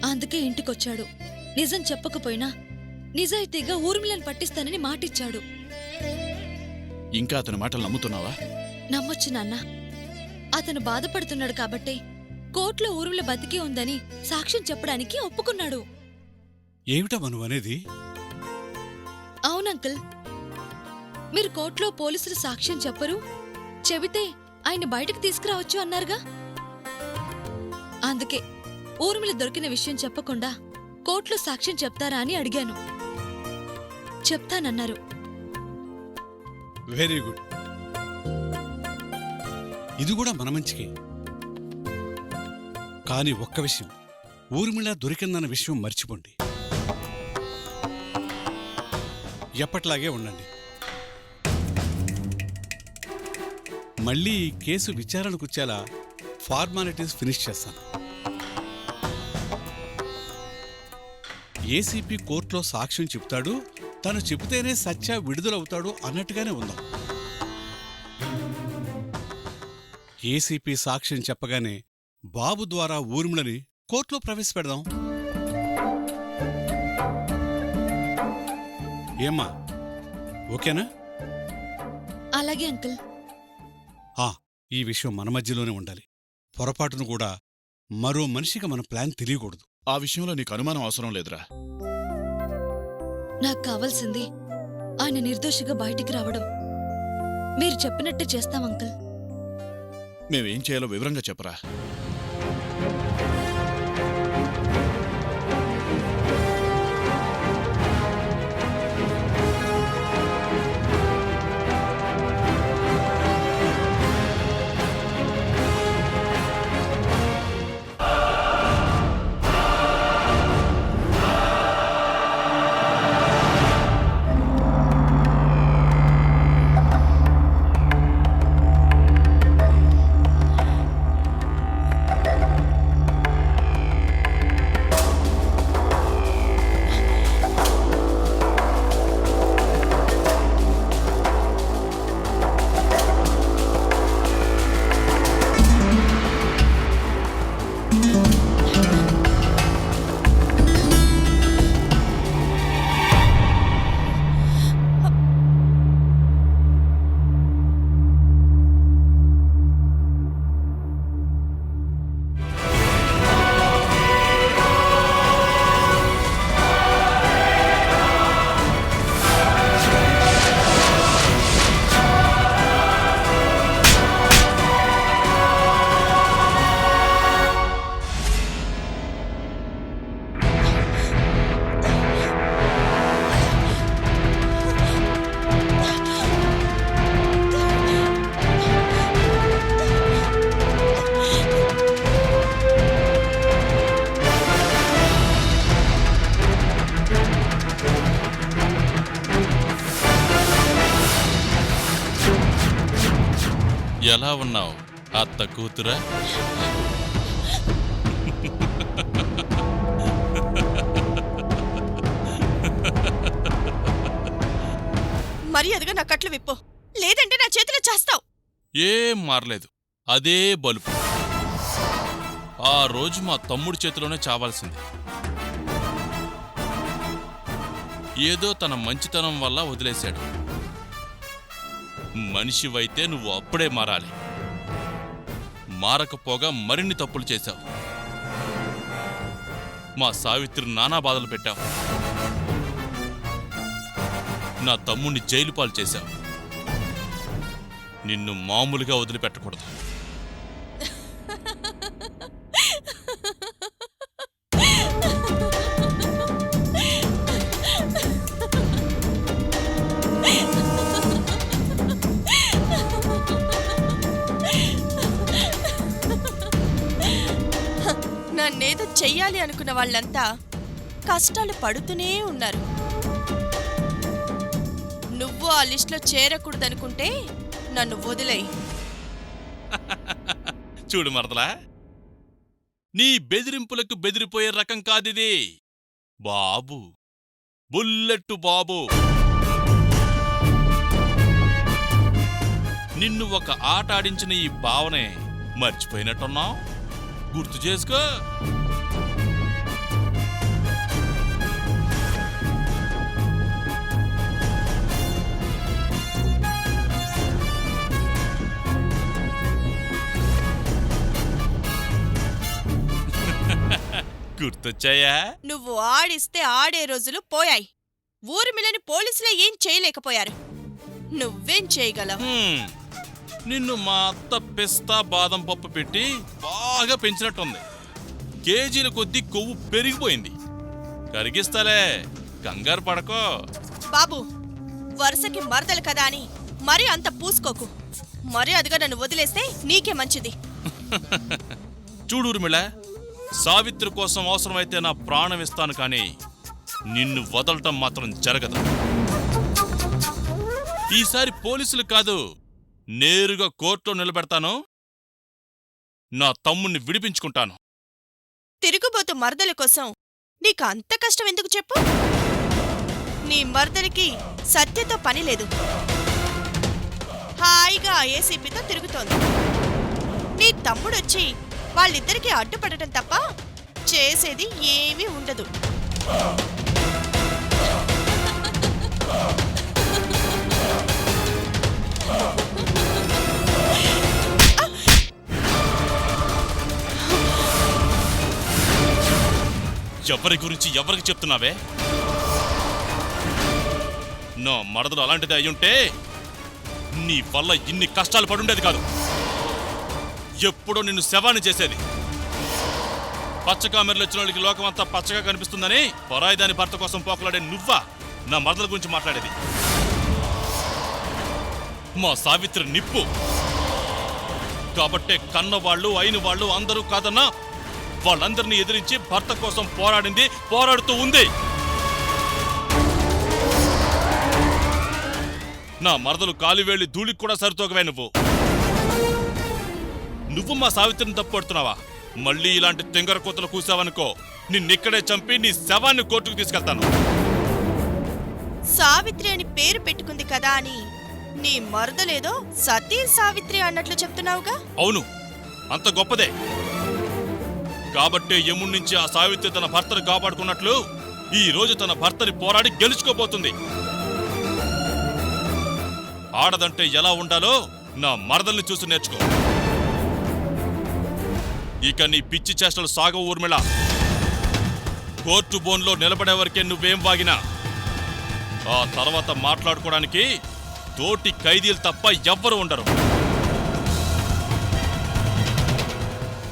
అందుకే ఇంటికొచ్చాడు. నిజం చెప్పకపోయినా నిజాయితీగా ఊర్మిళని పట్టిస్తానని మాటిచ్చాడు. ఇంకా అతని మాటలు నమ్ముతున్నావా? నమ్మొచ్చు నాన్న. అతను బాధపడుతున్నాడు కాబట్టే కోర్టులో ఊర్మిళ బతికే ఉందని సాక్ష్యం చెప్పడానికి ఒప్పుకున్నాడు. ఏమిటా మనం అనేది? అవునంకుల్, మీరు కోర్టులో పోలీసులు సాక్ష్యం చెప్పరు, చెబితే ఆయన బయటకు తీసుకురావచ్చు అన్నారుగా. అందుకే ఊర్మిళ దొరికిన విషయం చెప్పకుండా కోర్టులో సాక్ష్యం చెప్తారా అని అడిగాను. చెప్తానన్నారు. Very good. ఇది కూడా మన మంచికే. కానీ ఒక్క విషయం, ఊర్మిళ దొరికిందన్న విషయం మర్చిపోండి. ఎప్పట్లాగే ఉండండి. మళ్ళీ ఈ కేసు విచారణకొచ్చేలా ఫార్మాలిటీస్ ఫినిష్ చేస్తాను. ఏసీపీ కోర్టులో సాక్ష్యం చెప్తాడు, తను చెబితేనే సత్య విడుదలవుతాడు అన్నట్టుగానే ఉందాం. ఏసీపీ సాక్ష్యం చెప్పగానే బాబు ద్వారా ఊర్మిళని కోర్టులో ప్రవేశపెడదాం. ఏమ్మా, ఓకేనా? అలాగే అంకుల్. ఈ విషయం మన మధ్యలోనే ఉండాలి. పొరపాటును కూడా మరో మనిషికి మన ప్లాన్ తెలియకూడదు. ఆ విషయంలో నీకు అనుమానం అవసరం లేదురా. నాకు కావాల్సింది ఆయన నిర్దోషిగా బయటికి రావడం. మీరు చెప్పినట్టే చేస్తాం అంకుల్. మేమేం చేయాలో వివరంగా చెప్పరా. ఎలా ఉన్నావు అత్త కూతురా? మర్యాదగా నా కట్లు విప్పు, లేదంటే నా చేతిలో చేస్తావు. ఏం మారలేదు, అదే బలుపు. ఆ రోజు మా తమ్ముడి చేతిలోనే చావాల్సింది. ఏదో తన మంచితనం వల్ల వదిలేశాడు. మనిషివైతే నువ్వు అప్పుడే మారాలి. మారకపోగా మరిన్ని తప్పులు చేశావు. మా సావిత్రి నానా బాధలు పెట్టావు. నా తమ్ముణ్ణి జైలు పాలు చేశావు. నిన్ను మామూలుగా వదిలిపెట్టకూడదు. నన్నేదో చెయ్యాలి అనుకున్న వాళ్ళంతా కష్టాలు పడుతూనే ఉన్నారు. నువ్వు ఆ లిస్టులో చేరకూడదనుకుంటే నన్ను వదిలేయి. చూడు మరదలా, నీ బెదిరింపులకు బెదిరిపోయే రకం కాదిది. బాబు, బుల్లెట్టు బాబు. నిన్ను ఒక ఆట ఆడించిన ఈ భావనే మర్చిపోయినట్టున్నావు. గుర్తు చేసుకో. గుర్తొచ్చాయా? నువ్వు ఆడిస్తే ఆడే రోజులు పోయాయి. ఊర్మిళని పోలీసులే ఏం చేయలేకపోయారు. నువ్వేం చేయగలవు? నిన్ను మా అత్త పిస్తా బాదం పప్పు పెట్టి బాగా పెంచినట్టుంది. కేజీల కొద్దీ కొవ్వు పెరిగిపోయింది. కరిగిస్తాలే, కంగారు పడకో. బాబు, వరుసకి మరదలు కదా అని మరీ అంత పూసుకోకు. మరీ అదిగా నన్ను వదిలేస్తే నీకే మంచిది. చూడూర్మిళ, సావిత్రి కోసం అవసరమైతే నా ప్రాణం ఇస్తాను, కానీ నిన్ను వదలటం మాత్రం జరగదు. ఈసారి పోలీసులు కాదు, నేరుగా కోర్టులో నిలబెడతాను. నా తమ్ముణ్ణి విడిపించుకుంటాను. తిరుగుబోతు మరదల కోసం నీకు అంత కష్టం ఎందుకు చెప్పు? నీ మరదలికి సత్యతో పని లేదు. హాయిగా ఏసీపీతో తిరుగుతోంది. నీ తమ్ముడొచ్చి వాళ్ళిద్దరికీ అడ్డుపడటం తప్ప చేసేది ఏమీ ఉండదు. ఎవరి గురించి ఎవరికి చెప్తున్నావే? నా మరదలు అలాంటిది అయ్యుంటే నీ వల్ల ఇన్ని కష్టాలు పడుండేది కాదు. ఎప్పుడో నిన్ను శవాన్ని చేసేది. పచ్చకామెరలు వచ్చిన వాళ్ళకి లోకమంతా పచ్చగా కనిపిస్తుందని పరాయి దాని భర్త కోసం పోకలాడే నువ్వా నా మరదల గురించి మాట్లాడేది? మా సావిత్రి నిప్పు కాబట్టే కన్నవాళ్ళు అయిన వాళ్ళు అందరూ కాదన్నా వాళ్ళందరినీ ఎదిరించి భర్త కోసం పోరాడింది, పోరాడుతూ ఉంది. నా మరదలు కాలివేళ్లి ధూళికి కూడా సరితోగవే నువ్వు మా సావిత్రిని తప్పుపడుతున్నావా? మళ్ళీ ఇలాంటి తెంగర కూతలు కూసావనుకో, నిన్నిక్కడే చంపి నీ శవాన్ని కోర్టుకు తీసుకెళ్తాను. సావిత్రి అని పేరు పెట్టుకుంది కదా అని నీ మరదలేదో సతీ సావిత్రి అన్నట్లు చెప్తున్నావుగా? అవును, అంత గొప్పదే. కాబట్టే యముడి నుంచి ఆ సావిత్రి తన భర్తను కాపాడుకున్నట్లు ఈ రోజు తన భర్తని పోరాడి గెలుచుకోబోతుంది. ఆడదంటే ఎలా ఉండాలో నా మరదల్ని చూసి నేర్చుకో. ఇక నీ పిచ్చి చేష్టలు సాగవు ఊర్మిళ. కోర్టు బోన్లో నిలబడే వరకే నువ్వేం వాగినా ఆ తర్వాత మాట్లాడుకోవడానికి తోటి ఖైదీలు తప్ప ఎవ్వరూ ఉండరు.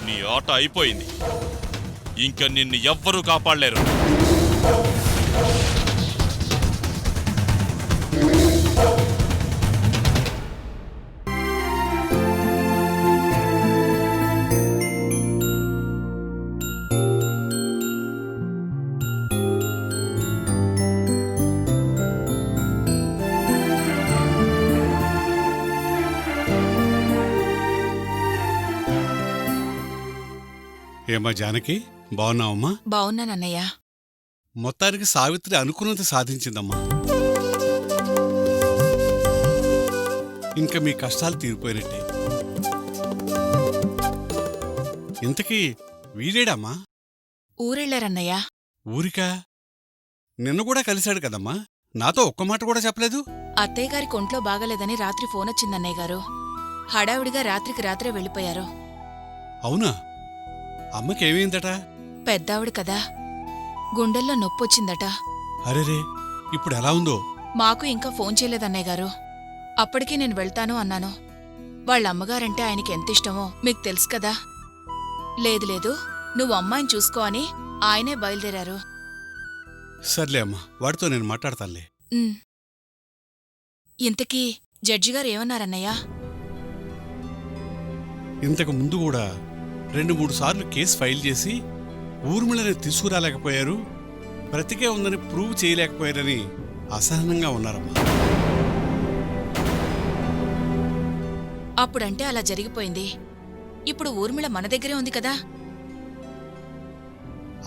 నీ ఆట అయిపోయింది. ఇంక నిన్ను ఎవ్వరూ కాపాడలేరు. ఏమా జానకి, బాగున్నావమ్మా? బావున్నానన్నయ్య. మొత్తానికి సావిత్రి అనుకున్నది సాధించిందమ్మా. ఇంకా మీ కష్టాలు తీరిపోయినట్టే. ఇంతకీ వీడేడమ్మా? ఊరెళ్ళారన్నయ్య. ఊరికా? నిన్ను కూడా కలిశాడు కదమ్మా, నాతో ఒక్క మాట కూడా చెప్పలేదు. అత్తయ్య గారికి ఒంట్లో బాగాలేదని రాత్రి ఫోనొచ్చిందన్నయ్య గారు. హడావిడిగా రాత్రికి రాత్రే వెళ్ళిపోయారు. అవునా? అమ్మకేమైందట? పెద్దావిడ కదా, గుండెల్లో నొప్పొచ్చిందట. అరెరే, ఇప్పుడు ఎలా ఉందో? మాకు ఇంకా ఫోన్ చేయలేదన్నయ్య గారు. అప్పటికే నేను వెళ్తాను అన్నాను. వాళ్ళ అమ్మగారంటే ఆయనకి ఎంతిష్టమో మీకు తెలుసు కదా. లేదు లేదు, నువ్వు అమ్మాయిని చూసుకో అని ఆయనే బయలుదేరారు. సర్లే అమ్మా, వాడితో నేను మాట్లాడతానులే. ఉమ్. ఇంతకీ జడ్జిగారు ఏమన్నారన్నయ్యా? ఇంతకు ముందు కూడా 2-3 సార్లు కేసు ఫైల్ చేసి ఊర్మిళని తీసుకురాలేకపోయారు, బ్రతికే ఉందని ప్రూవ్ చేయలేకపోయారని అసహనంగా ఉన్నారమ్మా. అప్పుడంటే అలా జరిగిపోయింది. ఇప్పుడు ఊర్మిళ మన దగ్గరే ఉంది కదా.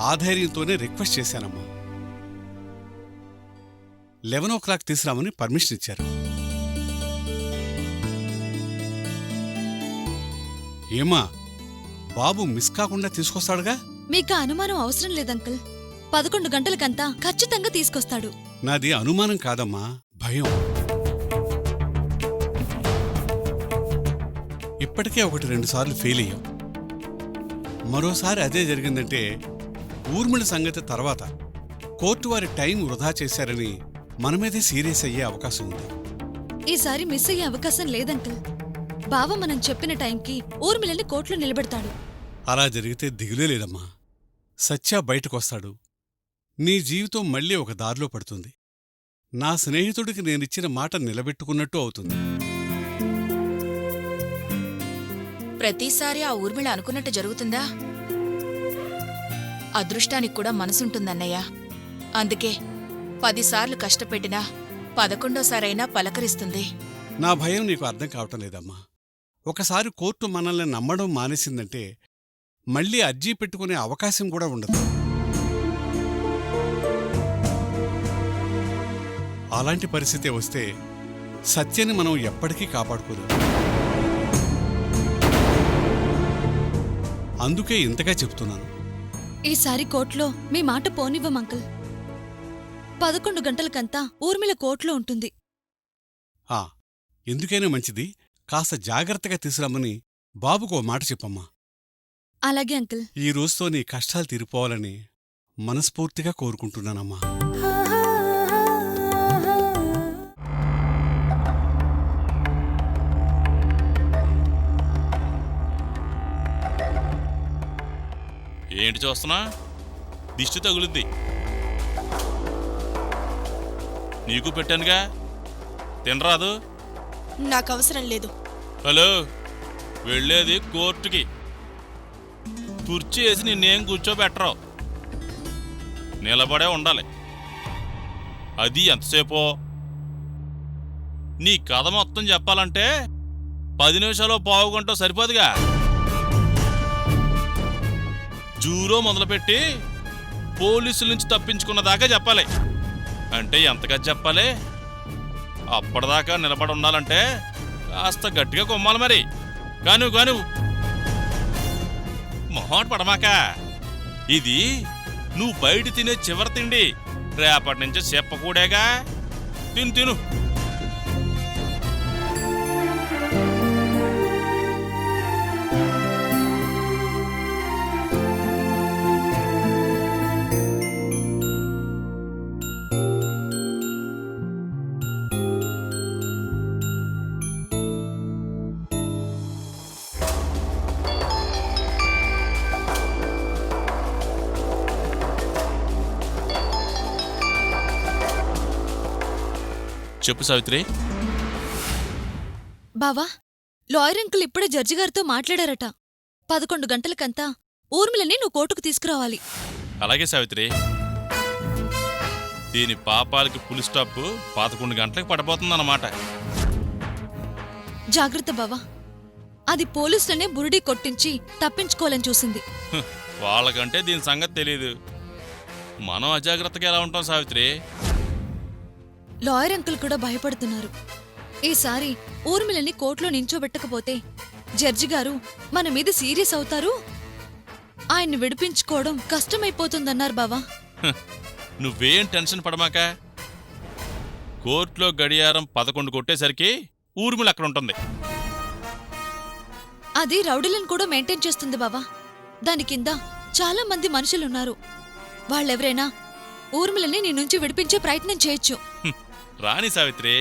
ఆ ధైర్యంతోనే రిక్వెస్ట్ చేశానమ్మా. 11 o'clock తీసుకురామని పర్మిషన్ ఇచ్చారు. ఏమా, బాబు మిస్ కాకుండా తీసుకొస్తాడుగా? మీకు అనుమానం అవసరం లేదంకుల్. 11 గంటలకంతా ఖచ్చితంగా తీసుకొస్తాడు. నాది అనుమానం కాదమ్మా, భయం. ఇప్పటికే 1-2 సార్లు ఫెయిల్ అయ్యాం. మరోసారి అదే జరిగిందంటే ఊర్మిళ సంగతి తర్వాత కోర్టు వారి టైం వృధా చేశారని మనమీదే సీరియస్ అయ్యే అవకాశం ఉంది. ఈసారి మిస్ అయ్యే అవకాశం లేదంకుల్. బావ మనం చెప్పిన టైంకి ఊర్మిళని కోర్టులో నిలబెడతాడు. అలా జరిగితే దిగులే లేదమ్మా. సత్య బయటకొస్తాడు. నీ జీవితం మళ్ళీ ఒక దారిలో పడుతుంది. నా స్నేహితుడికి నేనిచ్చిన మాట నిలబెట్టుకున్నట్టు అవుతుంది. ప్రతిసారి ఆ ఊర్మిళ అనుకున్నట్టు జరుగుతుందా? అదృష్టానికి కూడా మనసుంటుందన్నయ్య. అందుకే 10 సార్లు కష్టపెట్టినా 11వ పలకరిస్తుంది. నా భయం నీకు అర్థం కావటం లేదమ్మా. ఒకసారి కోర్టు మనల్ని నమ్మడం మానేసిందంటే మళ్ళీ అర్జీ పెట్టుకునే అవకాశం కూడా ఉండదు. అలాంటి పరిస్థితి వస్తే సత్యని మనం ఎప్పటికీ కాపాడుకోలేం. అందుకే ఇంతగా చెప్తున్నాను. ఈసారి కోర్టులో మీ మాట పోనివ్వం అంకుల్. 11 గంటలకంతా ఊర్మిళ కోర్టులో ఉంటుంది. ఎందుకైనా మంచిది కాస్త జాగ్రత్తగా తీసుకురమ్మని బాబుకో మాట చెప్పమ్మా. అలాగే అంకుల్. ఈ రోజుతో నీ కష్టాలు తీరిపోవాలని మనస్ఫూర్తిగా కోరుకుంటున్నానమ్మా. ఏంటి చూస్తున్నా? దిష్టి తగులుద్ది. నీకు పెట్టానుగా, తినరాదు? నాకవసరం లేదు. హలో, వెళ్ళేది కోర్టుకి. కుర్చీ వేసి నిన్నేం కూర్చోబెట్టరు, నిలబడే ఉండాలి. అది ఎంతసేపో? నీ కథ మొత్తం చెప్పాలంటే 10 నిమిషాలు పావుగంట సరిపోదుగా. జూరో మొదలుపెట్టి పోలీసుల నుంచి తప్పించుకున్న దాకా చెప్పాలి. అంటే ఎంతగా చెప్పాలి? అప్పటిదాకా నిలబడి ఉండాలంటే కాస్త గట్టిగా కొమ్మాలి మరి. కాను మొహమాట పడమాక. ఇది నువ్వు బయట తినే చివరి తిండి. రేపటి నుంచి చెప్పకూడేగా. తిను. చెప్పు సావిత్రి. బావా, లాయర్ అంకుల్ ఇప్పుడే జడ్జి గారితో మాట్లాడారట. 11 గంటలకంతా ఊర్మిళని నువ్వు కోర్టుకు తీసుకురావాలి. అలాగే సావిత్రి. దీని పాపాలకి ఫుల్ స్టాప్ 11 గంటలకు పడబోతుందన్నమాట. జాగ్రత్త బావా. అది పోలీసులనే బురుడీ కొట్టించి తప్పించుకోవాలని చూసింది. వాళ్ళకంటే దీని సంగతి తెలీదు. మనం అజాగ్రత్తగా ఎలా ఉంటాం సావిత్రి? లాయర్ అంకుల్ కూడా భయపడుతున్నారు. ఈసారి ఊర్మిళని కోర్టులో నించోబెట్టకపోతే జడ్జి గారు మన మీద సీరియస్ అవుతారు. ఆయన్ని విడిపించుకోవడం కష్టమైపోతుందన్నారు బావా. నువ్వేం టెన్షన్ పడమాక. కోర్టులో గడియారం 11 కొట్టేసరికి ఊర్మిళ అక్కడ ఉంటుంది. అది రౌడీలను కూడా మెయింటైన్ చేస్తుంది బావా. దాని కింద చాలా మంది మనుషులున్నారు. వాళ్ళెవరైనా ఊర్మిళని నీ నుంచి విడిపించే ప్రయత్నం చేయొచ్చు. రాణి సావిత్రి,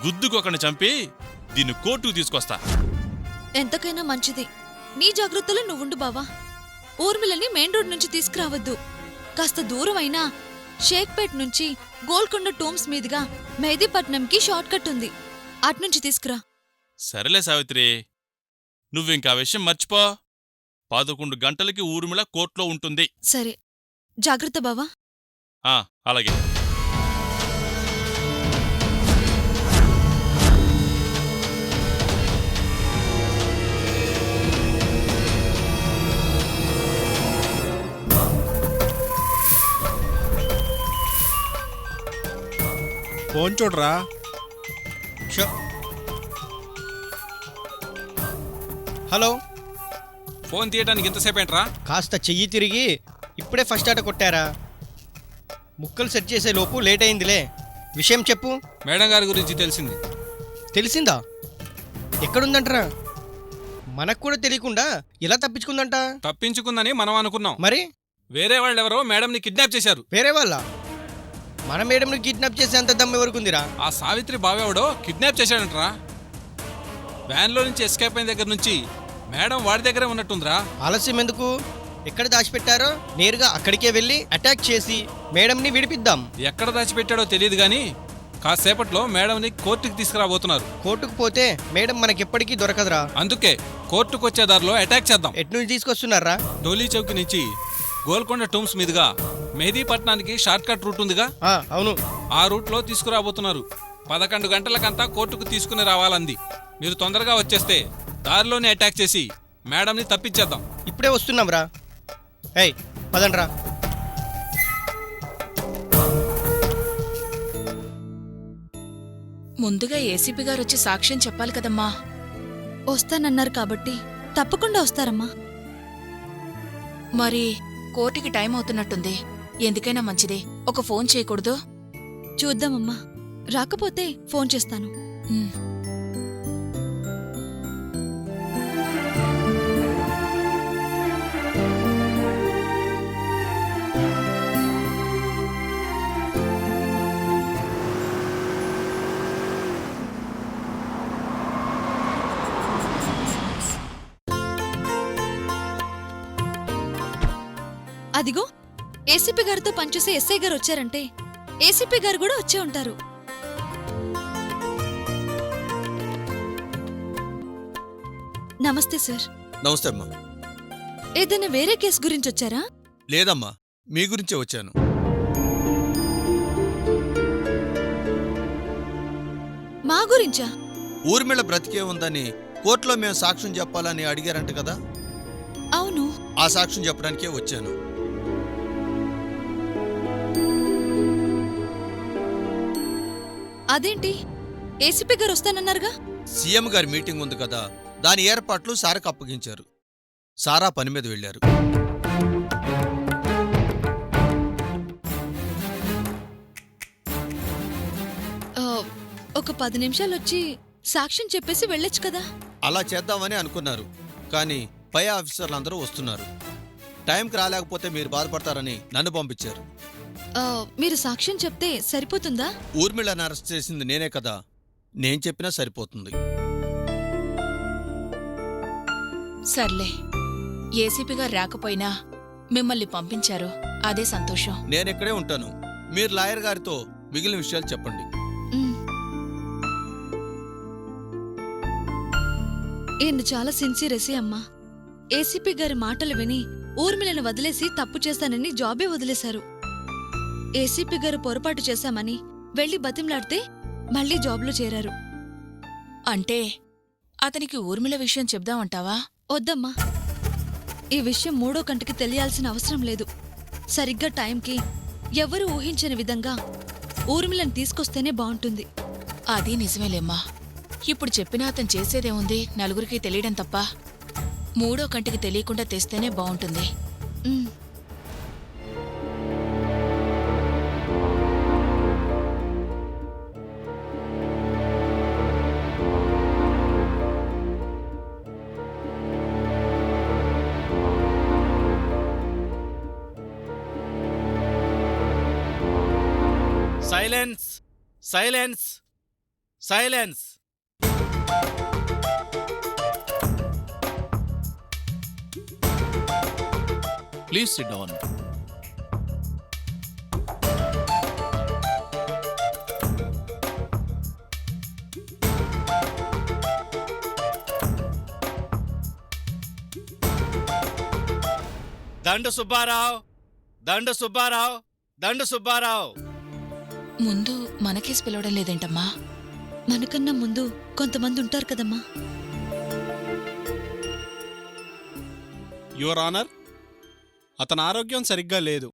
గుద్దుకొకని చంపి దీన్ని కోర్టుకు తీసుకొస్తా. ఎంతకైనా మంచిది. నీ జాగ్రత్తలో నువ్వుండు బావా. ఊర్మిళని మెయిన్ రోడ్ నుంచి తీసుకురావద్దు. కాస్త దూరం అయినా షేక్పేట్ నుంచి గోల్కొండ టూమ్స్ మీదుగా మెహదీపట్నంకి షార్ట్ కట్ ఉంది. అట్నుంచి తీసుకురా. సరేలే సావిత్రి, నువ్వింకా విషయం మర్చిపో. 11 గంటలకి ఊర్మిళ కోర్టులో ఉంటుంది. సరే, జాగ్రత్త బావా. అలాగే. ఫోన్ చూడరా. హలో. ఫోన్ తీయడానికి ఎంతసేపు ఏంట్రా? కాస్త చెయ్యి తిరిగి ఇప్పుడే ఫస్ట్ ఆట కొట్టారా. ముక్కలు సెట్ చేసే లోపు లేట్ అయిందిలే. విషయం చెప్పు. మేడం గారి గురించి తెలిసింది. తెలిసిందా? ఎక్కడుందంటరా? మనకు కూడా తెలియకుండా ఎలా తప్పించుకుందంట? తప్పించుకుందని మనం అనుకున్నాం. మరి వేరే వాళ్ళెవరో మేడంని కిడ్నాప్ చేశారు. వేరే వాళ్ళ? మన మేడంని కిడ్నాప్ చేసే అంత దమ్ము ఎవరికి ఉందిరా? ఆ సావిత్రి బావేవడో కిడ్నాప్ చేశాడంటరా. వ్యాన్లో నుంచి ఎస్కేప్ అయిన దగ్గర నుంచి మేడం వాడి దగ్గరే ఉన్నట్టుందిరా. ఆలస్యం ఎందుకు? ఎక్కడ దాచిపెట్టారో నేరుగా అక్కడికే వెళ్ళి అటాక్ చేసి మేడంని విడిపిద్దాం. ఎక్కడ దాచిపెట్టాడో తెలియదు గాని కాసేపట్లో మేడంని కోర్టుకు తీసుకురాబోతున్నారు. కోర్టుకు పోతే మేడం మనకెప్పటికీ దొరకదురా. అందుకే కోర్టుకు వచ్చే దారిలో అటాక్ చేద్దాం. ఎట్నుంచి తీసుకొస్తున్నారా? డోలీ చౌక్ నుంచి గోల్కొండ టూమ్స్ మీదుగా మెహదీపట్నానికి షార్ట్ కట్ రూట్ ఉందిగా. అవును, ఆ రూట్లో తీసుకురాబోతున్నారు. 11 గంటలకంతా కోర్టుకు తీసుకుని రావాలంది. మీరు తొందరగా వచ్చేస్తే దారిలోనే అటాక్ చేసి మేడంని తప్పించేద్దాం. ఇప్పుడే వస్తున్నాం రా. ఏయ్ పదండ్రా. ముందుగా ఏసీపీ గారు వచ్చి సాక్ష్యం చెప్పాలి కదమ్మా. వస్తానన్నారు కాబట్టి తప్పకుండా వస్తారమ్మా. మరి కోర్టుకి టైం అవుతున్నట్టుంది. ఎందుకైనా మంచిది ఒక ఫోన్ చేయకూడదు? చూద్దామమ్మా. రాకపోతే ఫోన్ చేస్తాను. అదిగో ఏసీపీ గారితో పనిచేసే ఎస్ఐ గారు వచ్చారంటే ఏసీపీ గారు కూడా వచ్చే ఉంటారు. నమస్తే సార్. నమస్తే అమ్మా. ఏదైనా వేరే కేసు గురించి వచ్చారా? లేదమ్మా, మీ గురించే వచ్చాను. మా గురించా? ఊర్మిళ బ్రతికే ఉందని కోర్టులో మేము సాక్ష్యం చెప్పాలని అడిగారంట కదా. అవును. ఆ సాక్ష్యం చెప్పడానికే వచ్చాను. అదేంటి, ఏసీపీ గారు వస్తానన్నారుగా? సీఎం గారి మీటింగ్ ఉంది కదా, దాని ఏర్పాట్లు సారాకు అప్పగించారు. సారా పని మీద వెళ్లారు. ఒక 10 నిమిషాలు వచ్చి సాక్ష్యం చెప్పేసి వెళ్ళొచ్చు కదా. అలా చేద్దామని అనుకున్నారు, కానీ పై ఆఫీసర్లందరూ వస్తున్నారు. టైంకి రాలేకపోతే మీరు బాధపడతారని నన్ను పంపించారు. మీరు సాక్ష్యం చెప్తే సరిపోతుందా? ఊర్మిళను అరెస్ట్ చేసింది నేనే కదా, నేను చెప్పినా సరిపోతుంది. సర్లే, ఏసీపీ గారు రాకపోయినా మిమ్మల్ని పంపించారు, అదే సంతోషం. నేనెక్కడే ఉంటాను. మీరు లాయర్ గారితో మిగిలిన విషయాలు చెప్పండి. ఈయన చాలా సిన్సియర్ ఎస్ఐ అమ్మా. ఏసీపీ గారి మాటలు విని ఊర్మిళను వదిలేసి తప్పు చేస్తానని జాబే వదిలేశారు. ఏసీపీ గారు పొరపాటు చేశామని వెళ్లి బతిమలాడితే మళ్లీ జాబ్లో చేరారు. అంటే అతనికి ఊర్మిళ విషయం చెప్దామంటావా? వద్దమ్మా. ఈ విషయం మూడో కంటికి తెలియాల్సిన అవసరం లేదు. సరిగ్గా టైంకి ఎవరూ ఊహించని విధంగా ఊర్మిళని తీసుకొస్తేనే బావుంటుంది. అది నిజమేలేమ్మా. ఇప్పుడు చెప్పినా అతను చేసేదేముంది, నలుగురికి తెలియడం తప్ప. మూడో కంటికి తెలియకుండా తెస్తేనే బావుంటుంది. Um. Silence, silence, silence. Please sit down. Dandu Subbarao, దండు సుబ్బారావు, దండు సుబ్బారావు. ముందు మనకేసి పిలవడం లేదేంటమ్మా? మనకన్నా ముందు కొంతమంది ఉంటారు కదమ్మా. యువర్ ఆనర్, అతని ఆరోగ్యం సరిగ్గా లేదు.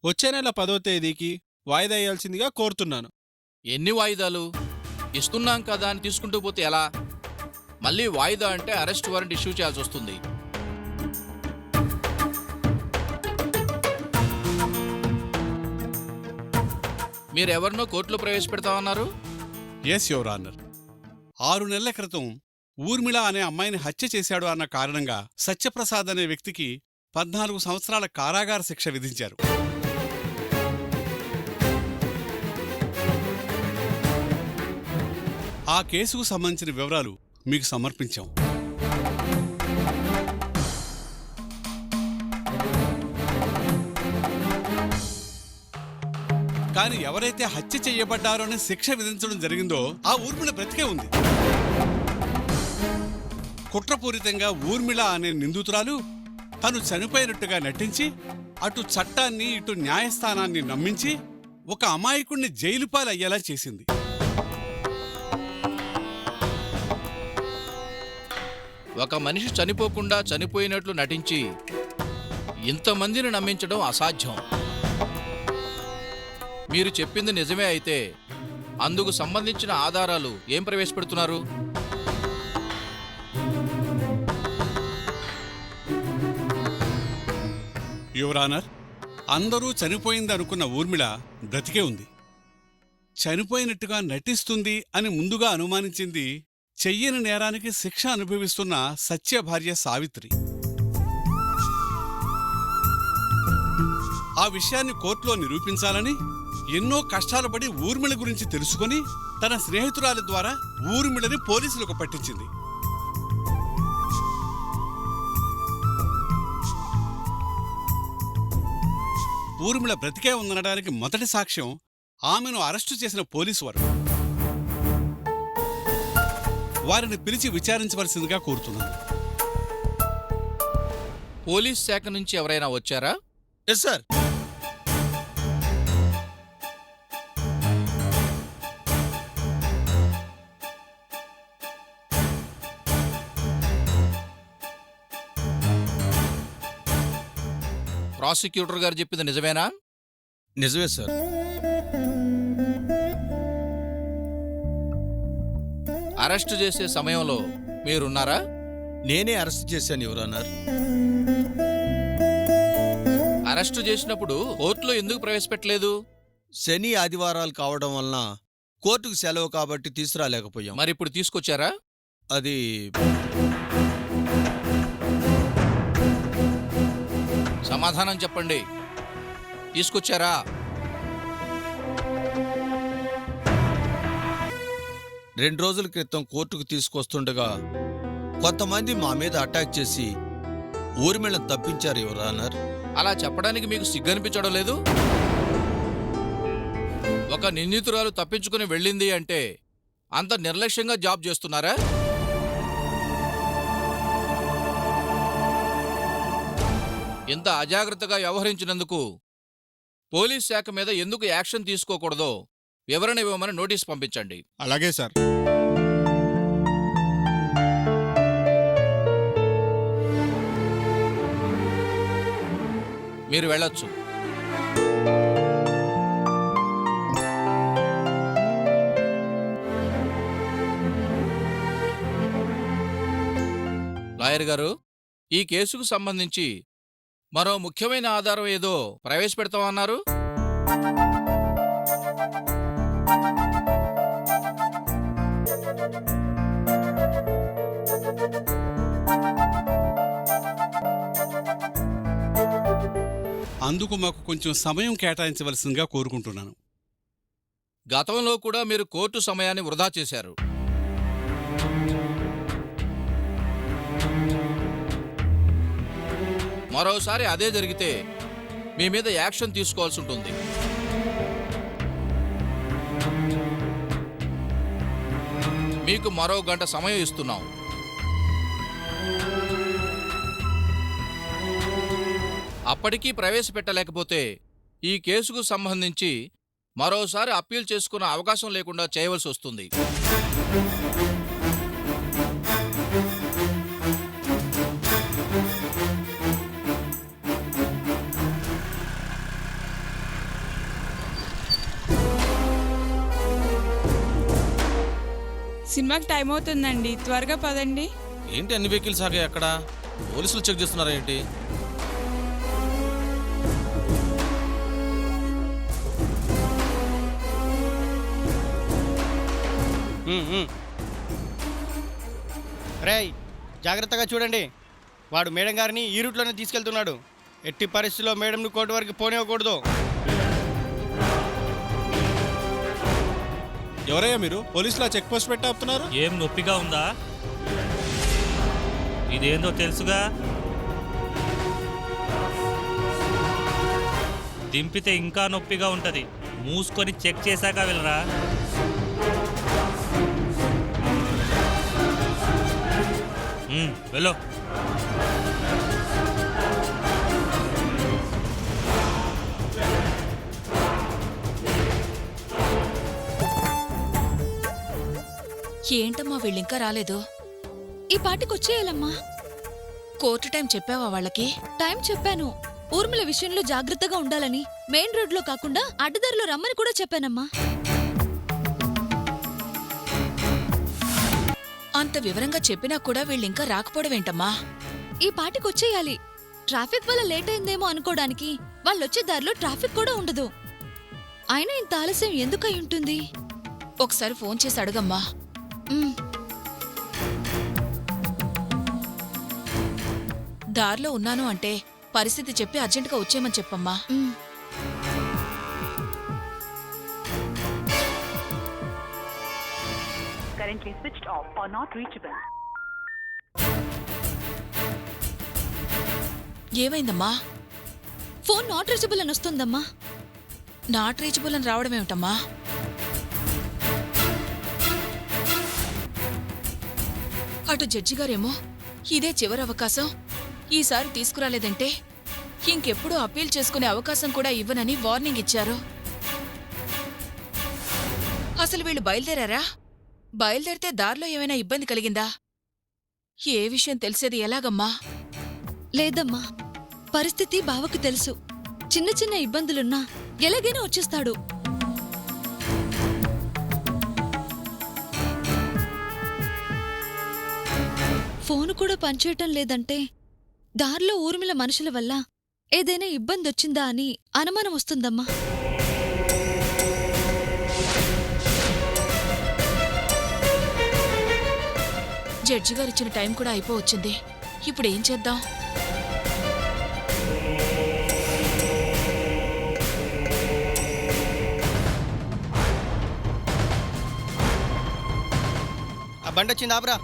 వచ్చే నెల 10వ తేదీకి వాయిదా వేయాల్సిందిగా కోరుతున్నాను. ఎన్ని వాయిదాలు ఇస్తున్నాం కదా అని తీసుకుంటూ పోతే ఎలా? మళ్ళీ వాయిదా అంటే అరెస్ట్ వారెంట్ ఇష్యూ చేయాల్సి వస్తుంది. మీరెవరినో కోర్టులో ప్రవేశపెడతామన్నారు? Yes your honour. 6 నెలల క్రితం ఊర్మిళ అనే అమ్మాయిని హత్య చేశాడు అన్న కారణంగా సత్యప్రసాద్ అనే వ్యక్తికి 14 సంవత్సరాల కారాగార శిక్ష విధించారు. ఆ కేసుకు సంబంధించిన వివరాలు మీకు సమర్పించాం. కానీ ఎవరైతే హత్య చెయ్యబడ్డారో అని శిక్ష విధించడం జరిగిందో ఆ ఊర్మిళ బ్రతికే ఉంది. కుట్రపూరితంగా ఊర్మిళ అనే నిందితురాలు తను చనిపోయినట్టుగా నటించి అటు చట్టాన్ని ఇటు న్యాయస్థానాన్ని నమ్మించి ఒక అమాయకుణ్ణి జైలుపాలయ్యేలా చేసింది. ఒక మనిషి చనిపోకుండా చనిపోయినట్లు నటించి ఇంతమందిని నమ్మించడం అసాధ్యం. మీరు చెప్పింది నిజమే అయితే అందుకు సంబంధించిన ఆధారాలు ఏం ప్రవేశపెడుతున్నారు? యువర్ ఆనర్, అందరూ చనిపోయిందనుకున్న ఊర్మిళ బ్రతికే ఉంది. చనిపోయినట్టుగా నటిస్తుంది అని ముందుగా అనుమానించింది చెయ్యని నేరానికి శిక్ష అనుభవిస్తున్న సత్య భార్య సావిత్రి. ఆ విషయాన్ని కోర్టులో నిరూపించాలని ఎన్నో కష్టాలు పడి ఊర్మిళ గురించి తెలుసుకుని తన స్నేహితురాలి ద్వారా ఊర్మిళని పోలీసులకు పట్టించింది. ఊర్మిళ బ్రతికే ఉందనడానికి మొదటి సాక్ష్యం ఆమెను అరెస్టు చేసిన పోలీసు వారు. వారిని పిలిచి విచారించవలసిందిగా కోరుతున్నాను. పోలీస్ శాఖ నుంచి ఎవరైనా వచ్చారా? Yes sir. ప్రాసిక్యూటర్ గారు చెప్పింది నిజమేనా? నిజమే సార్. అరెస్టు చేసే సమయంలో మీరున్నారా? నేనే అరెస్ట్ చేశాను యువర్ ఆనర్. అరెస్టు చేసినప్పుడు కోర్టులో ఎందుకు ప్రవేశపెట్టలేదు? శని ఆదివారాలు కావడం వలన కోర్టుకు సెలవు కాబట్టి తీసుకురాలేకపోయాం. మరి ఇప్పుడు తీసుకొచ్చారా? అది సమాధానం చెప్పండి. తీసుకొచ్చారా? రెండు రోజుల క్రితం కోర్టుకు తీసుకొస్తుండగా కొంతమంది మా మీద అటాక్ చేసి ఊర్మిళను తప్పించారు యువర్ ఆనర్. అలా చెప్పడానికి మీకు సిగ్గనిపించడం లేదు? ఒక నిందితురాలు తప్పించుకుని వెళ్ళింది అంటే అంత నిర్లక్ష్యంగా జాబ్ చేస్తున్నారా? ఇంత అజాగ్రత్తగా వ్యవహరించినందుకు పోలీస్ శాఖ మీద ఎందుకు యాక్షన్ తీసుకోకూడదో వివరణ ఇవ్వమని నోటీస్ పంపించండి. అలాగే సార్. మీరు వెళ్ళొచ్చు. లాయర్ గారు, ఈ కేసుకు సంబంధించి మరో ముఖ్యమైన ఆధారం ఏదో ప్రవేశపెడతామన్నారు. అందుకు మాకు కొంచెం సమయం కేటాయించవలసిందిగా కోరుకుంటున్నాను. గతంలో కూడా మీరు కోర్టు సమయాన్ని వృధా చేశారు. మరోసారి అదే జరిగితే మీ మీద యాక్షన్ తీసుకోవాల్సి ఉంటుంది. మీకు మరో గంట సమయం ఇస్తున్నాం. అప్పటికీ ప్రవేశపెట్టలేకపోతే ఈ కేసుకు సంబంధించి మరోసారి అప్పీల్ చేసుకునే అవకాశం లేకుండా చేయవలసి వస్తుంది. సినిమాకి టైం అవుతుందండి, త్వరగా పదండి. ఏంటి అన్ని వెహికల్స్ ఆగాయి అక్కడ? పోలీసులు చెక్ చేస్తున్నారా ఏంటి? రేయ్, జాగ్రత్తగా చూడండి. వాడు మేడం గారిని ఈ రూట్లోనే తీసుకెళ్తున్నాడు. ఎట్టి పరిస్థితుల్లో మేడంను కోర్టు వరకు పోనివ్వకూడదు. ఎవరయ్యా మీరు? పోలీసులా చెక్ పోస్ట్ పెట్టి ఆపుతున్నారు? ఏం నొప్పిగా ఉందా? ఇదేందో తెలుసుగా. దింపితే ఇంకా నొప్పిగా ఉంటది. మూసుకొని చెక్ చేశాక వెళ్ళరా. వెళ్ళు. ఏంటమ్మా వీళ్ళింకా రాలేదు? ఈ పాటికి వచ్చేయాలమ్మా. కోర్టు టైం చెప్పావా వాళ్ళకి? టైం చెప్పాను. ఊర్మిళ విషయంలో జాగ్రత్తగా ఉండాలని, మెయిన్ రోడ్లో కాకుండా అడ్డదారిలో రమ్మని కూడా చెప్పానమ్మా. అంత వివరంగా చెప్పినా కూడా వీళ్ళింకా రాకపోవడమేంటమ్మా? ఈ పాటికి వచ్చేయాలి. ట్రాఫిక్ వల్ల లేట్ అయిందేమో అనుకోవడానికి వాళ్ళొచ్చే దారిలో ట్రాఫిక్ కూడా ఉండదు. అయినా ఇంత ఆలస్యం ఎందుకై ఉంటుంది? ఒకసారి ఫోన్ చేసి అడగమ్మా. దారిలో ఉన్నాను అంటే పరిస్థితి చెప్పి అర్జెంటుగా వచ్చేయమని చెప్పమ్మా. ఏమైందమ్మా? ఫోన్ నాట్ రీచబుల్ అని వస్తుందమ్మా. నాట్ రీచబుల్ అని రావడమేమిటమ్మా? అటు జడ్జి గారేమో ఇదే చివరి అవకాశం, ఈసారి తీసుకురాలేదంటే ఇంకెప్పుడు అప్పీల్ చేసుకునే అవకాశం కూడా ఇవ్వనని వార్నింగ్ ఇచ్చారు. అసలు వీళ్ళు బయలుదేరారా? బయలుదేరితే దారిలో ఏమైనా ఇబ్బంది కలిగిందా? ఏ విషయం తెలిసేది ఎలాగమ్మా? లేదమ్మా, పరిస్థితి బావకు తెలుసు. చిన్న చిన్న ఇబ్బందులున్నా ఎలాగైనా వచ్చేస్తాడు. ఫోను కూడా పనిచేయటం లేదంటే దారిలో ఊర్మిళ మనుషుల వల్ల ఏదైనా ఇబ్బందొచ్చిందా అని అనుమానం వస్తుందమ్మా. జడ్జి గారిచ్చిన టైం కూడా అయిపోవచ్చింది. ఇప్పుడేం చేద్దాం? ఆ బండి వచ్చింది, ఆపరా.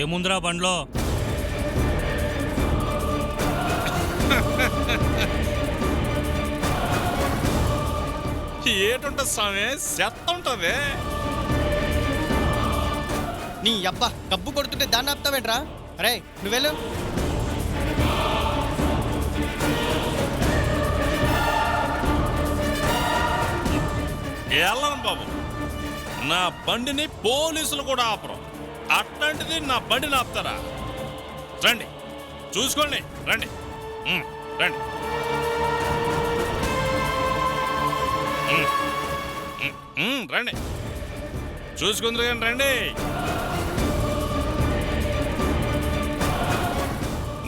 ఏముందిరా బండ్లో? ఏటుంటది స్వామి, చెత్త ఉంటది. నీ అబ్బా గబ్బు కొడుతుంటే దాన్ని ఆపుతావేంట్రా? అరే నువ్వెళ్ళు. వెళ్ళను బాబు, నా బండిని పోలీసులు కూడా ఆపరు. అట్లాంటిది నా బండిని ఆపుతారా? రండి చూసుకోండి, రండి రండి. రండి చూసుకుందరు కానీ రండి.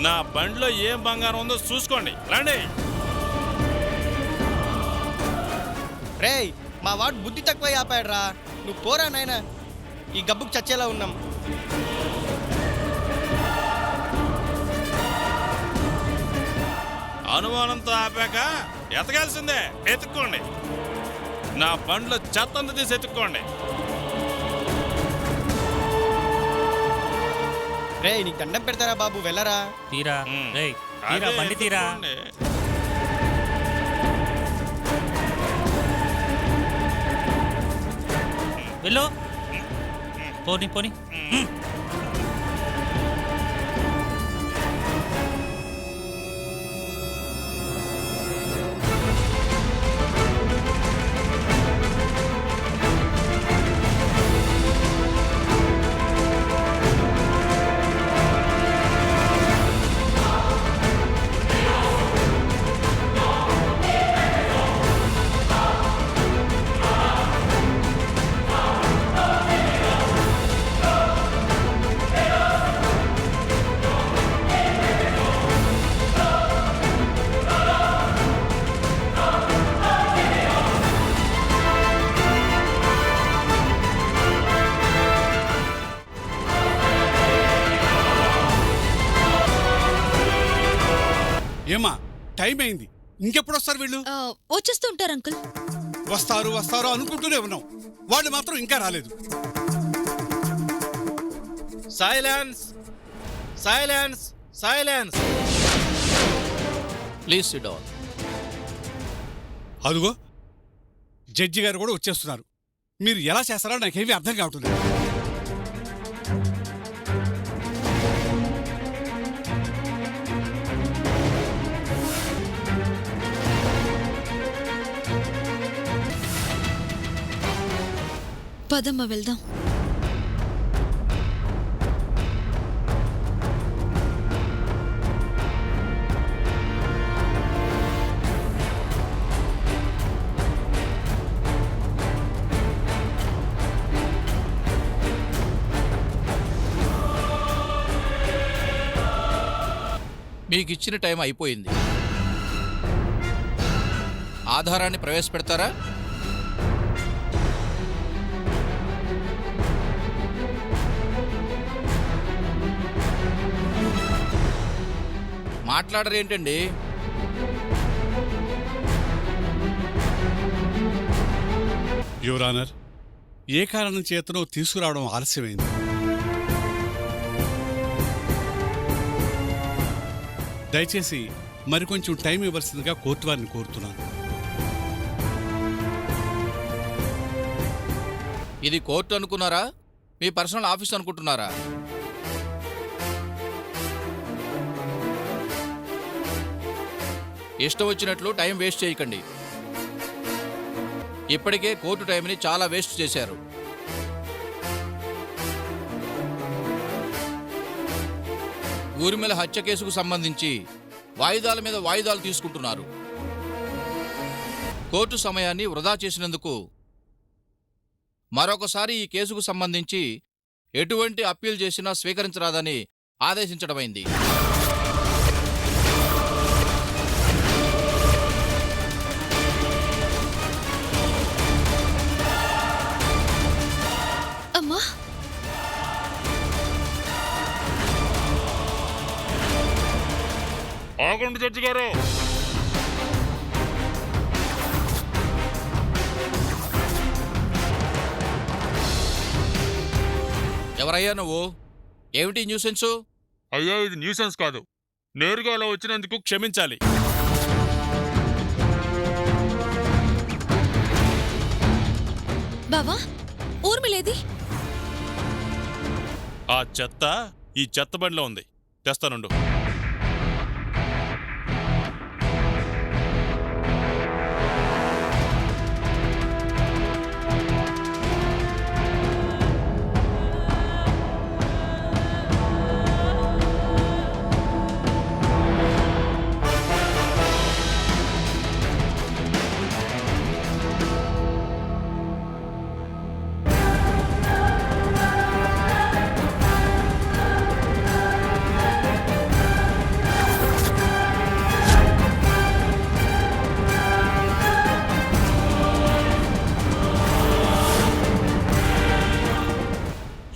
నా బండిలో ఏం బంగారం ఉందో చూసుకోండి, రండి. రేయ్ మా వాడు బుద్ధి తక్కువ ఆపాడురా. నువ్వు పోరా నాయనా, ఈ గబ్బుకు చచ్చేలా ఉన్నాం. అనుమానంతో ఆపాక ఎతకాల్సిందే, ఎత్తుక్కోండి. నా బండ్లో చెత్తంతా తీసి ఎత్తుక్కోండి. రేయ్ నీకు దండం పెడతారా బాబు, వెళ్ళరా. తీరా రేయ్, తీరా బండి తీరా. వెళ్ళు, పోనీ పోనీ. ఏమా టైం అయింది, ఇంకెప్పుడు వస్తారు వీళ్ళు? వచ్చేస్తూ ఉంటారు అంకుల్. వస్తారు వస్తారు అనుకుంటూనే ఉన్నాం, వాళ్ళు మాత్రం ఇంకా రాలేదు. Silence, silence, silence. Please sit down. Adugo judge గారు కూడా వచ్చేస్తున్నారు. మీరు ఎలా చేస్తారో నాకేమీ అర్థం కావట్లేదు. పదమ్మ వెళ్దాం. మీకు ఇచ్చిన టైం అయిపోయింది. ఆధారాన్ని ప్రవేశపెడతారా? మాట్లాడరేంటండి? యువర్ ఆనర్, ఏ కారణం చేతనో తీసుకురావడం ఆలస్యమైంది. దయచేసి మరికొంచెం టైం ఇవ్వాల్సిందిగా కోర్టు వారిని కోరుతున్నాను. ఇది కోర్టు అనుకున్నారా, మీ పర్సనల్ ఆఫీస్ అనుకుంటున్నారా? ఇష్టం వచ్చినట్లు టైం వేస్ట్ చేయకండి. ఇప్పటికే కోర్టు టైంని చాలా వేస్ట్ చేశారు. ఊర్మిళ హత్య కేసుకు సంబంధించి వాయిదాల మీద వాయిదాలు తీసుకుంటున్నారు. కోర్టు సమయాన్ని వృధా చేసినందుకు మరొకసారి ఈ కేసుకు సంబంధించి ఎటువంటి అప్పీల్ చేసినా స్వీకరించరాదని ఆదేశించడమైంది. అమ్మా, ఆగండి జడ్జి గారు. ఎవరయ్యా నువ్వు? ఏమిటి న్యూసెన్సు? అయ్యా ఇది న్యూసెన్స్ కాదు. నేరుగా అలా వచ్చినందుకు క్షమించాలి. బావా ఊర్మిళేది? ఆ చెత్త ఈ చెత్త బండిలో ఉంది, తెస్తానుండు.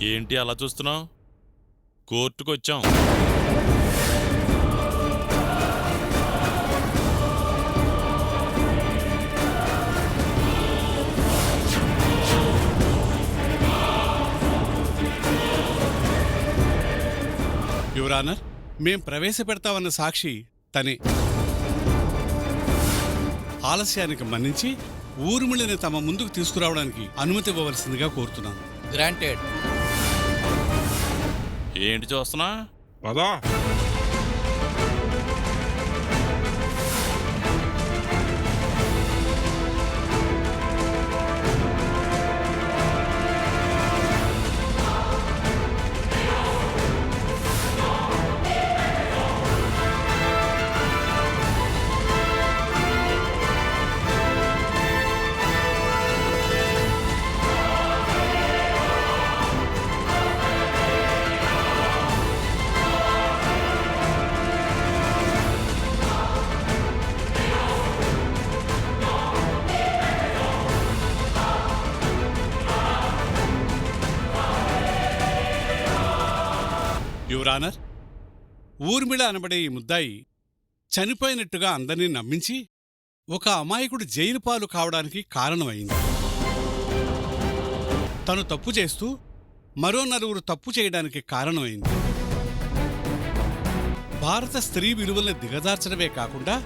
ఏంటి అలా చూస్తున్నావు? కోర్టుకొచ్చాం. యువర్ ఆనర్, మేం ప్రవేశపెడతామన్న సాక్షి తనే. ఆలస్యానికి మన్నించి ఊర్మిళని తమ ముందుకు తీసుకురావడానికి అనుమతి ఇవ్వవలసిందిగా కోరుతున్నాను. గ్రాంటెడ్. ఏంటి చూస్తున్నా? పదా. యువర్ ఆనర్, ఊర్మిళ అనబడే ఈ ముద్దాయి చనిపోయినట్టుగా అందర్నీ నమ్మించి ఒక అమాయకుడు జైలు పాలు కావడానికి కారణమైంది. తను తప్పు చేస్తూ మరో నలుగురు తప్పు చేయడానికి కారణమైంది. భారత స్త్రీ విలువల్ని దిగజార్చడమే కాకుండా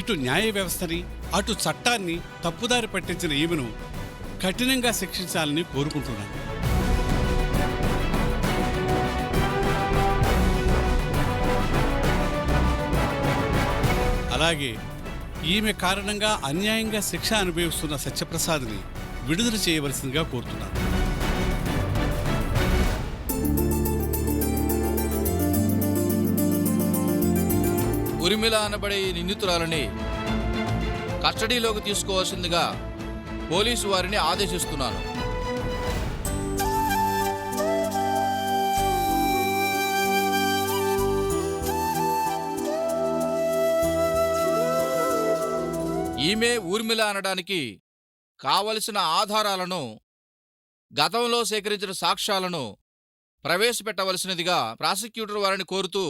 ఇటు న్యాయ వ్యవస్థని అటు చట్టాన్ని తప్పుదారి పట్టించిన ఈమెను కఠినంగా శిక్షించాలని కోరుకుంటున్నాను. అలాగే ఈమె కారణంగా అన్యాయంగా శిక్ష అనుభవిస్తున్న సత్యప్రసాద్ని విడుదల చేయవలసిందిగా కోరుతున్నాను. ఉరిమిళ అనబడే ఈ నిందితురాలని కస్టడీలోకి తీసుకోవాల్సిందిగా పోలీసు వారిని ఆదేశిస్తున్నాను. ఈమె ఊర్మిళ అనడానికి కావలసిన ఆధారాలను, గతంలో సేకరించిన సాక్ష్యాలను ప్రవేశపెట్టవలసినదిగా ప్రాసిక్యూటర్ వారిని కోరుతూ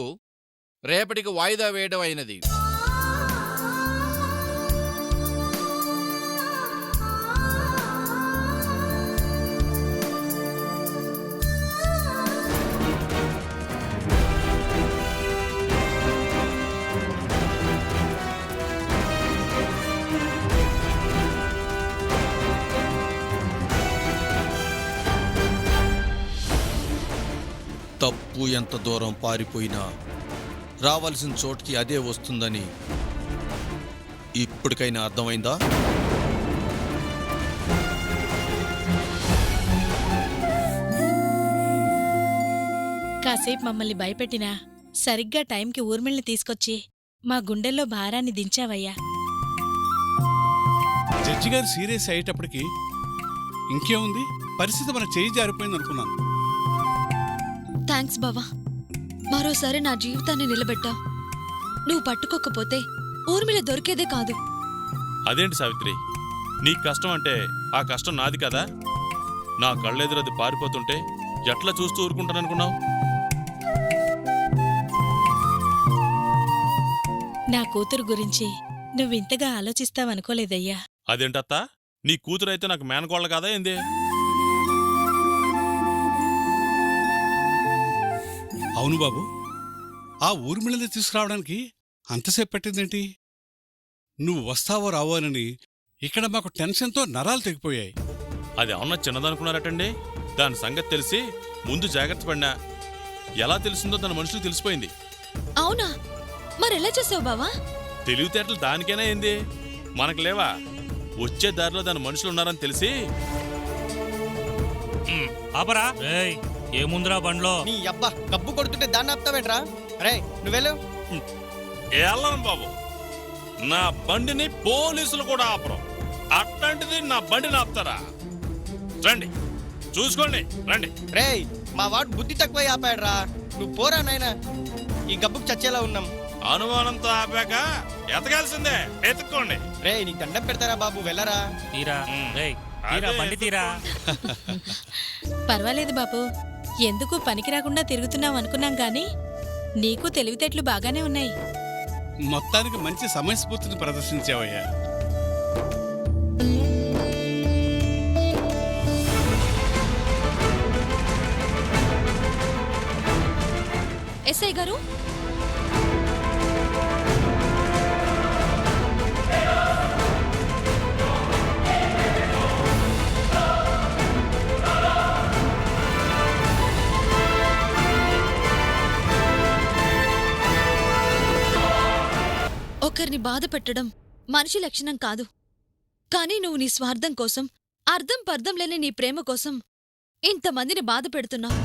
రేపటికి వాయిదా వేయడం అయినది. తప్పు ఎంత దూరం పారిపోయినా రావాల్సిన చోటుకి అదే వస్తుందని ఇప్పటికైనా అర్థమైందా? కాసేపు మమ్మల్ని భయపెట్టినా సరిగ్గా టైంకి ఊర్మిళ్ళని తీసుకొచ్చి మా గుండెల్లో భారాన్ని దించావయ్యా. జడ్జి గారు సీరియస్ అయ్యేటప్పటికి ఇంకేముంది, పరిస్థితి మన చేయి జారిపోయింది అనుకున్నాను. థ్యాంక్స్ బావా, మరోసారి నా జీవితాన్ని నిలబెట్టావు. నువ్వు పట్టుకోకపోతే ఊర్మిళ దొరికేదే కాదు. అదేంటి సావిత్రి, నీ కష్టం అంటే ఆ కష్టం నాది కదా. నా కళ్ళెదురది పారిపోతుంటే ఎట్లా చూస్తూ ఊరుకుంటాననుకున్నావు? నా కూతురు గురించి నువ్వింతగా ఆలోచిస్తావనుకోలేదయ్యా. అదేంటత్తా, నీ కూతురైతే నాకు మేనకోళ్ళ కాదా ఏంది? అవును బాబు, ఆ ఊర్మిళని తీసుకురావడానికి అంతసేపు పట్టిందేంటి? నువ్వు వస్తావో రావోనని ఇక్కడ మాకు టెన్షన్తో నరాలు తెగిపోయాయి. అది ఏమన్నా చిన్నదనుకున్నారటండి? దాని సంగతి తెలిసి ముందు జాగ్రత్త పడినా ఎలా తెలిసిందో తన మనుషులకు తెలిసిపోయింది. అవునా? మరెలా చేసావు బావా? తెలివితేటలు దానికైనా ఏంది, మనకు లేవా? వచ్చే దారిలో దాని మనుషులు ఉన్నారని తెలిసి ఆపరా. ఏముందిరా బండ్లో? నీ అబ్బా కబ్బు కొడుతుంటే దాన్ని ఆపుతావేంట్రా? రే నువ్వెళ్ళు. వెళ్ళను బాబు, నా బండిని పోలీసులు కూడా ఆపరు. అట్లాంటిది నా బండిని ఆపుతారా? రండి చూసుకోండి, రండి. రే మా వాడు బుద్ధి తక్కువ ఆపాడురా. నువ్వు పోరా నాయనా, ఈ గబ్బుకు చచ్చేలా ఉన్నాం. అనుమానంతో ఆపాక ఎతకాల్సిందే, ఎత్తుక్కోండి. రే నీకు దండం పెడతారా బాబు, వెళ్ళరా. తీరా తీరా బండి తీరా. పర్వాలేదు బాబు, ఎందుకు పనికి రాకుండా తిరుగుతున్నావు అనుకున్నాం గాని నీకు తెలివితేటలు బాగానే ఉన్నాయి. మొత్తానికి మంచి సమయస్ఫూర్తిని ప్రదర్శించావయ్యా. ఎస్ఐ గారు, ఒకరిని బాధ పెట్టడం మనిషి లక్షణం కాదు. కానీ నువ్వు నీ స్వార్థం కోసం, అర్థం పర్థం లేని నీ ప్రేమ కోసం ఇంతమందిని బాధ పెడుతున్నావు.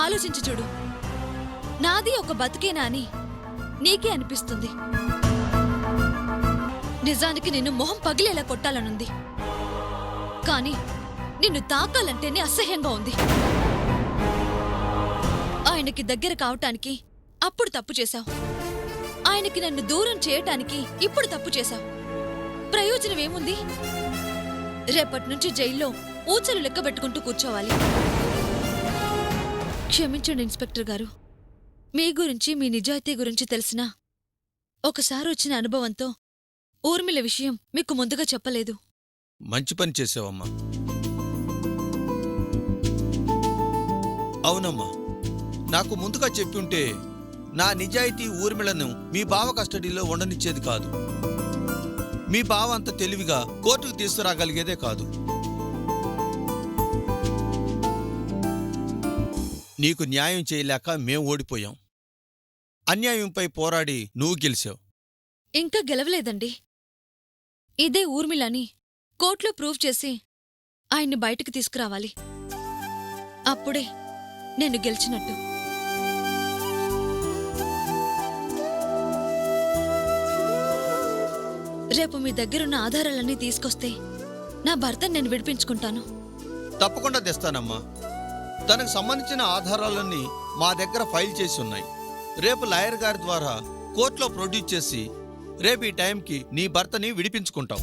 ఆలోచించి చూడు. నాది ఒక బతుకేనా అని నీకే అనిపిస్తుంది. నిజానికి నిన్ను మొహం పగిలేలా కొట్టాలనుంది, కానీ నిన్ను తాకాలంటేనే అసహ్యంగా ఉంది. ఆయనకి దగ్గర కావటానికి అప్పుడు తప్పు చేశావు, ఆయనకి నన్ను దూరం చేయటానికి ఇప్పుడు తప్పు చేశావు. ప్రయోజనం ఏముంది? రేపట్నుంచి జైల్లో ఊచలు లెక్కబెట్టుకుంటూ కూర్చోవాలి. క్షమించండి ఇన్స్పెక్టర్ గారు, మీ గురించి, మీ నిజాయితీ గురించి తెలిసిన ఒకసారి వచ్చిన అనుభవంతో ఊర్మిళ విషయం మీకు ముందుగా చెప్పలేదు. మంచి పని చేసావమ్మా. అవునమ్మా, నాకు ముందుగా చెప్పుంటే నా నిజాయితీ ఊర్మిళను మీ బావ కస్టడీలో ఉండనిచ్చేది కాదు. మీ బావ అంత తెలివిగా కోర్టుకు తీసుకురాగలిగేదే కాదు. నీకు న్యాయం చేయలేక మేం ఓడిపోయాం. అన్యాయంపై పోరాడి నువ్వు గెలిచావు. ఇంకా గెలవలేదండి. ఇదే ఊర్మిళని కోర్టులో ప్రూవ్ చేసి ఆయన్ని బయటకు తీసుకురావాలి. అప్పుడే నేను గెలిచినట్టు. రేపు మీ దగ్గరున్న ఆధారాలన్నీ తీసుకొస్తే నా భర్తను నేను విడిపించుకుంటాను. తప్పకుండా తెస్తానమ్మా. తనకు సంబంధించిన ఆధారాలన్నీ మా దగ్గర ఫైల్ చేసి ఉన్నాయి. రేపు లాయర్ గారి ద్వారా కోర్టులో ప్రొడ్యూస్ చేసి రేపు ఈ టైంకి నీ భర్తని విడిపించుకుంటాం.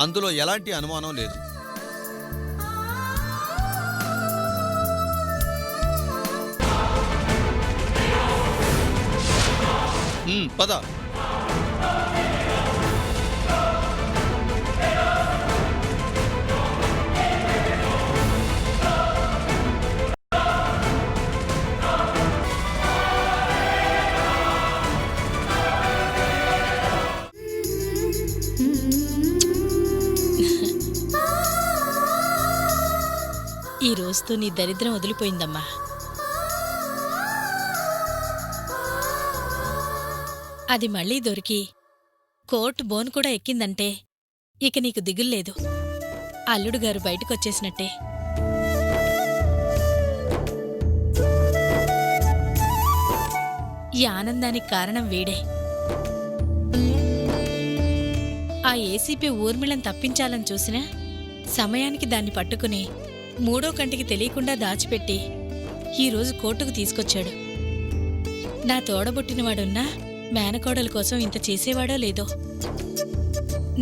అందులో ఎలాంటి అనుమానం లేదు. పద. ఈ రోజుతో నీ దరిద్రం వదిలిపోయిందమ్మా. అది మళ్ళీ దొరికి కోర్టు బోన్ కూడా ఎక్కిందంటే ఇక నీకు దిగుల్లేదు. అల్లుడు గారు బయటకొచ్చేసినట్టే. ఈ ఆనందానికి కారణం వీడే. ఆ ఏసీపీ ఊర్మిళను తప్పించాలని చూసినా సమయానికి దాన్ని పట్టుకుని మూడో కంటికి తెలియకుండా దాచిపెట్టి ఈరోజు కోర్టుకు తీసుకొచ్చాడు. నా తోడబుట్టినవాడున్నా మేనకోడల కోసం ఇంత చేసేవాడో లేదో.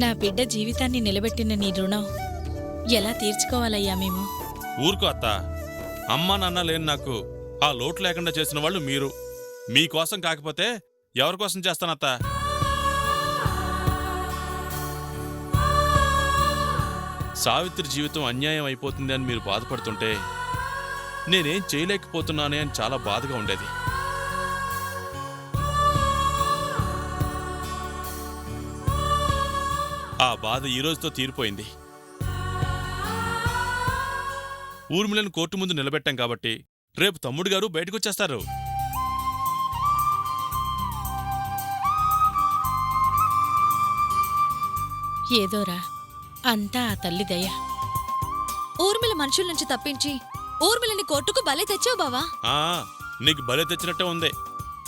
నా బిడ్డ జీవితాన్ని నిలబెట్టిన నీ రుణం ఎలా తీర్చుకోవాలయ్యా మేము? ఊరుకో అత్త, అమ్మా నాన్న లేని నాకు ఆ లోటు లేకుండా చేసిన వాళ్ళు మీరు. మీకోసం కాకపోతే ఎవరి కోసం చేస్తానత్త? సావిత్రి జీవితం అన్యాయం అయిపోతుంది అని మీరు బాధపడుతుంటే నేనేం చేయలేకపోతున్నానే అని చాలా బాధగా ఉండేది. ఆ బాధ ఈ రోజుతో తీరిపోయింది. ఊర్మిళను కోర్టు ముందు నిలబెట్టాం కాబట్టి రేపు తమ్ముడు గారు బయటకొచ్చేస్తారు. ఏదోరా, అంతా ఆ తల్లి దయ. ఊర్మిళ మనుషుల నుంచి తప్పించి ఊర్మిళని కోర్టుకు బలే తెచ్చావు బావా. ఆ నీకు బలే తెచ్చినట్టే ఉంది.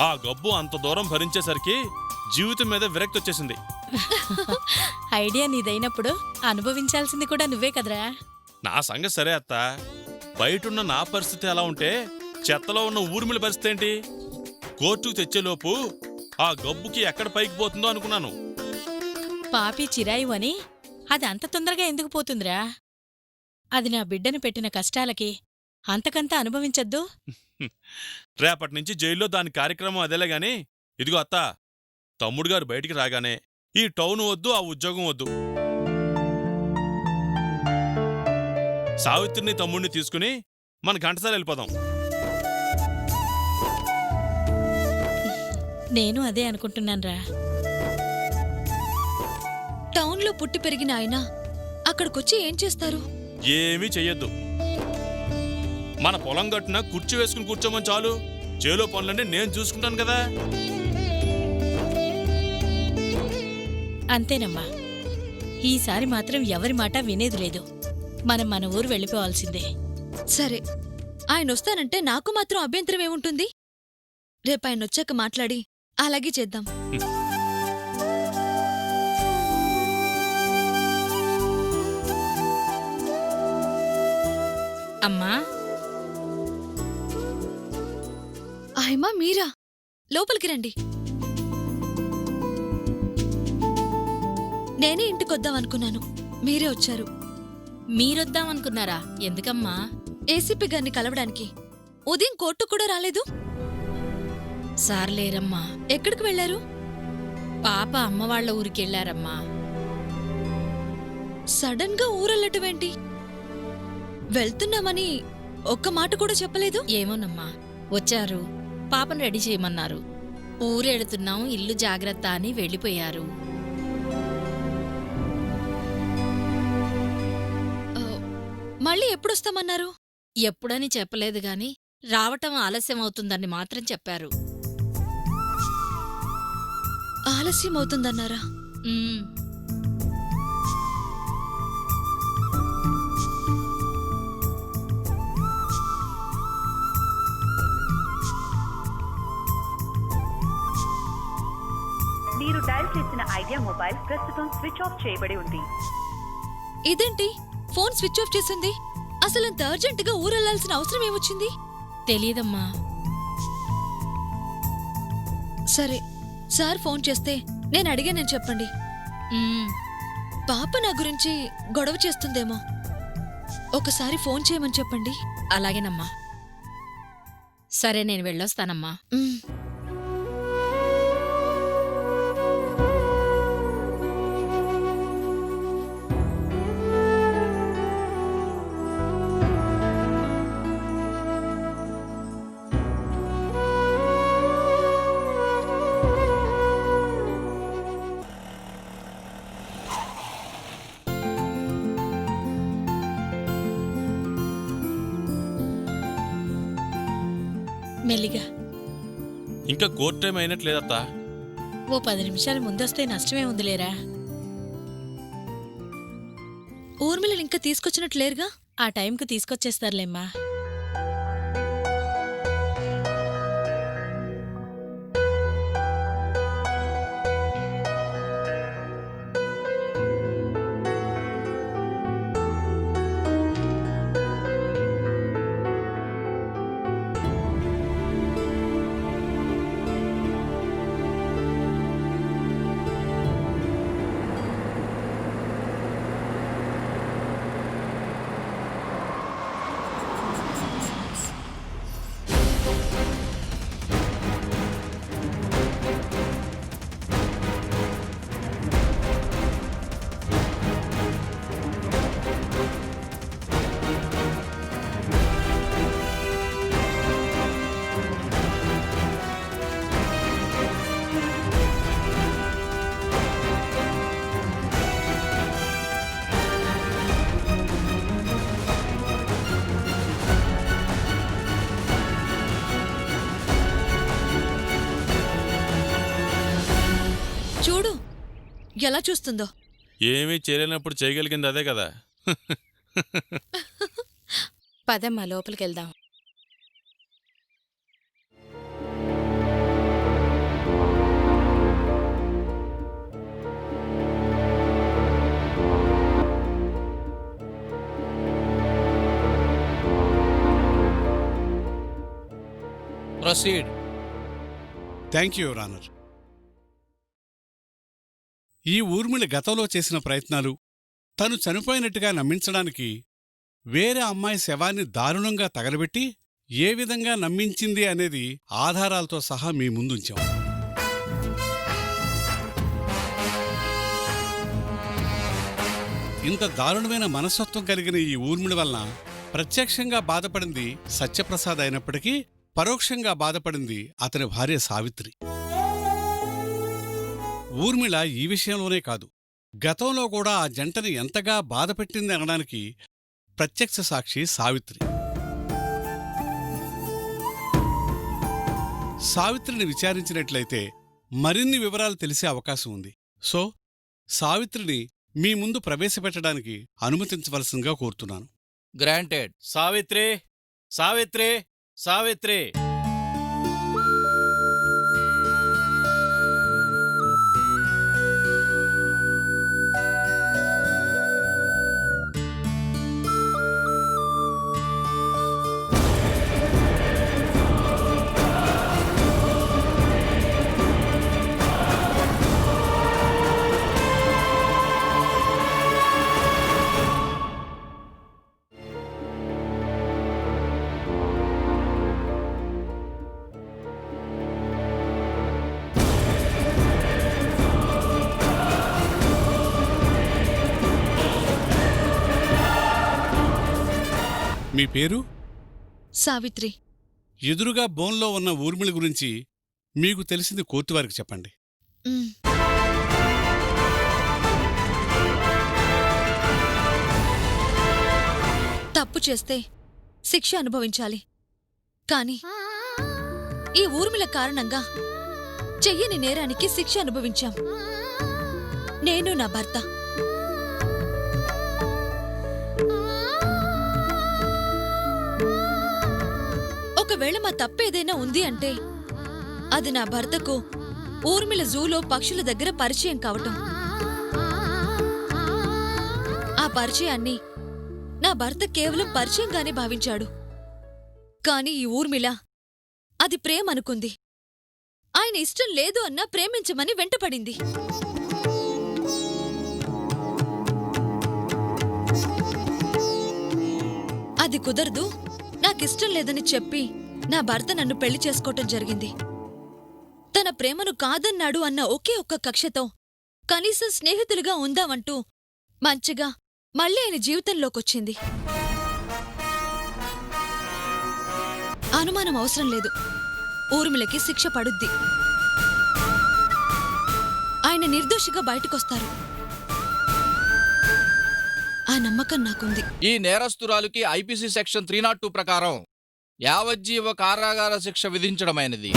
ఆ గబ్బు అంత దూరం భరించేసరికి జీవితం మీద విరక్తి వచ్చేసింది. ఐడియా నీదైనప్పుడు అనుభవించాల్సింది కూడా నువ్వే కదరా. నా సంగతి సరే అత్త, బయటున్న నా పరిస్థితి ఎలా ఉంటే చెత్తలో ఉన్న ఊర్మిళ పరిస్థితి ఏంటి? కోర్టుకు తెచ్చేలోపు ఆ గబ్బుకి ఎక్కడ పైకి పోతుందో అనుకున్నాను. పాపి చిరాయి అని అది అంత తొందరగా ఎందుకు పోతుందిరా? అది నా బిడ్డను పెట్టిన కష్టాలకి అంతకంతా అనుభవించద్దు. రేపటి నుంచి జైల్లో దాని కార్యక్రమం అదేలే గాని, ఇదిగో అత్త, తమ్ముడు గారు బయటికి రాగానే ఈ టౌన్ వద్దు, ఆ ఉద్యోగం వద్దు. సావిత్రిని తమ్ముడిని తీసుకుని మన ఘంటసాల వెళ్ళిపోదాం. నేను అదే అనుకుంటున్నాన్రా. టౌన్లో పుట్టి పెరిగిన ఆయన అక్కడికొచ్చి ఏం చేస్తారు? ఏమీ చెయ్యొద్దు. మన పొలం గట్టున కుర్చీ వేసుకుని కూర్చోమని చాలు. చేలో పనులన్నీ నేను చూసుకుంటాను కదా. అంతేనమ్మా, ఈసారి మాత్రం ఎవరి మాట వినేది లేదు. మనం మన ఊరు వెళ్ళిపోవాల్సిందే. సరే, ఆయన వస్తానంటే నాకు మాత్రం అభ్యంతరం ఏముంటుంది? రేపు ఆయన వచ్చాక మాట్లాడి అలాగే చేద్దాం. అమ్మా, ఆయమ్మా మీరా? లోపలికి రండి. నేనే ఇంటికొద్దాం అనుకున్నాను, మీరే వచ్చారు. మీరొద్దామనుకున్నారా? ఎందుకమ్మా? ఏసీపీ గారిని కలవడానికి. ఉదయం కోర్టు కూడా రాలేదు. సార్లేరమ్మా. ఎక్కడికి వెళ్లారు? పాప అమ్మవాళ్ల ఊరికెళ్లారమ్మా. సడన్ గా ఊరెళ్ళటమేంటి? వెళ్తున్నామని ఒక్క మాట కూడా చెప్పలేదు. ఏమోనమ్మా, వచ్చారు, పాపను రెడీ చేయమన్నారు. ఊరెడుతున్నాం, ఇల్లు జాగ్రత్త అని వెళ్ళిపోయారు. మళ్ళీ ఎప్పుడొస్తామన్నారు? ఎప్పుడని చెప్పలేదు గాని రావటం ఆలస్యమవుతుందని మాత్రం చెప్పారు. ఆలస్యమవుతుందన్నారా? మీరు డయల్ చేసిన ఐడియా మొబైల్ ప్రస్తుతం స్విచ్ ఆఫ్ చేయబడి ఉంది. ఇదేంటి ఫోన్ స్విచ్ ఆఫ్ చేసింది? అసలంత అర్జెంటుగా ఊరెళ్లాల్సిన అవసరం ఏమొచ్చింది? తెలీదమ్మా. సరే, సార్ ఫోన్ చేస్తే నేను అడిగానని చెప్పండి. పాప నా గురించి గొడవ చేస్తుందేమో, ఒకసారి ఫోన్ చేయమని చెప్పండి. అలాగేనమ్మా. సరే, నేను వెళ్ళొస్తానమ్మా. మెల్లిగా. ఇంకా కోర్టు టైం అయినట్లేదత్తా. ఓ 10 నిమిషాలు ముందొస్తే నష్టమే ఉందిలేరా. ఊర్మిళని ఇంకా తీసుకొచ్చినట్లేరుగా? ఆ టైంకు తీసుకొచ్చేస్తారులేమ్మా. చూడు ఎలా చూస్తుందో. ఏమీ చేయలేనప్పుడు చేయగలిగింది అదే కదా. పదమ్మా లోపలికెళ్దాం. Proceed. Thank you your honour. ఈ ఊర్మిళ గతంలో చేసిన ప్రయత్నాలు, తను చనిపోయినట్టుగా నమ్మించడానికి వేరే అమ్మాయి శవాన్ని దారుణంగా తగలబెట్టి ఏ విధంగా నమ్మించింది అనేది ఆధారాలతో సహా మీ ముందుంచాం. ఇంత దారుణమైన మనస్తత్వం కలిగిన ఈ ఊర్మిళ వలన ప్రత్యక్షంగా బాధపడింది సత్యప్రసాద్ అయినప్పటికీ పరోక్షంగా బాధపడింది అతని భార్య సావిత్రి. ఊర్మిళ ఈ విషయంలోనే కాదు, గతంలో కూడా ఆ జంటని ఎంతగా బాధపెట్టింది అనడానికి ప్రత్యక్ష సాక్షి సావిత్రి. సావిత్రిని విచారించినట్లయితే మరిన్ని వివరాలు తెలిసే అవకాశం ఉంది. సో సావిత్రిని మీ ముందు ప్రవేశపెట్టడానికి అనుమతించవలసిందిగా కోరుతున్నాను. గ్రాంటెడ్. సావిత్రి, సావిత్రి, సావిత్రి. మీ పేరు? సావిత్రి. ఎదురుగా బోన్లో ఉన్న ఊర్మిళ గురించి మీకు తెలిసింది కోర్టు వారికి చెప్పండి. తప్పు చేస్తే శిక్ష అనుభవించాలి. కాని ఈ ఊర్మిళ కారణంగా చెయ్యని నేరానికి శిక్ష అనుభవించాం, నేను నా భర్త. ఒకవేళ మా తప్పేదైనా ఉంది అంటే అది నా భర్తకు ఊర్మిళ జూలో పక్షుల దగ్గర పరిచయం కావటం. ఆ పరిచయాన్ని నా భర్త కేవలం పరిచయంగానే భావించాడు. కాని ఈ ఊర్మిళ అది ప్రేమనుకుంది. ఆయన ఇష్టం లేదు అన్నా ప్రేమించమని వెంటపడింది. అది కుదరదు, నాకిష్టం లేదని చెప్పి నా భర్త నన్ను పెళ్లి చేసుకోవటం జరిగింది. తన ప్రేమను కాదన్నాడు అన్న ఒకే ఒక్క కక్షతో కనీసం స్నేహితులుగా ఉందామంటూ మంచిగా మళ్ళీ ఆయన జీవితంలోకొచ్చింది. అనుమానం అవసరం లేదు, ఊర్మిళకి శిక్ష పడుద్ది. ఆయన నిర్దోషిగా బయటకొస్తారు. ఆ నమ్మకం నాకుంది. ఈ నేరస్తురాలికి ఐపీసీ సెక్షన్ 302 ప్రకారం యావజ్జీవ కారాగార శిక్ష విధించడమైనది.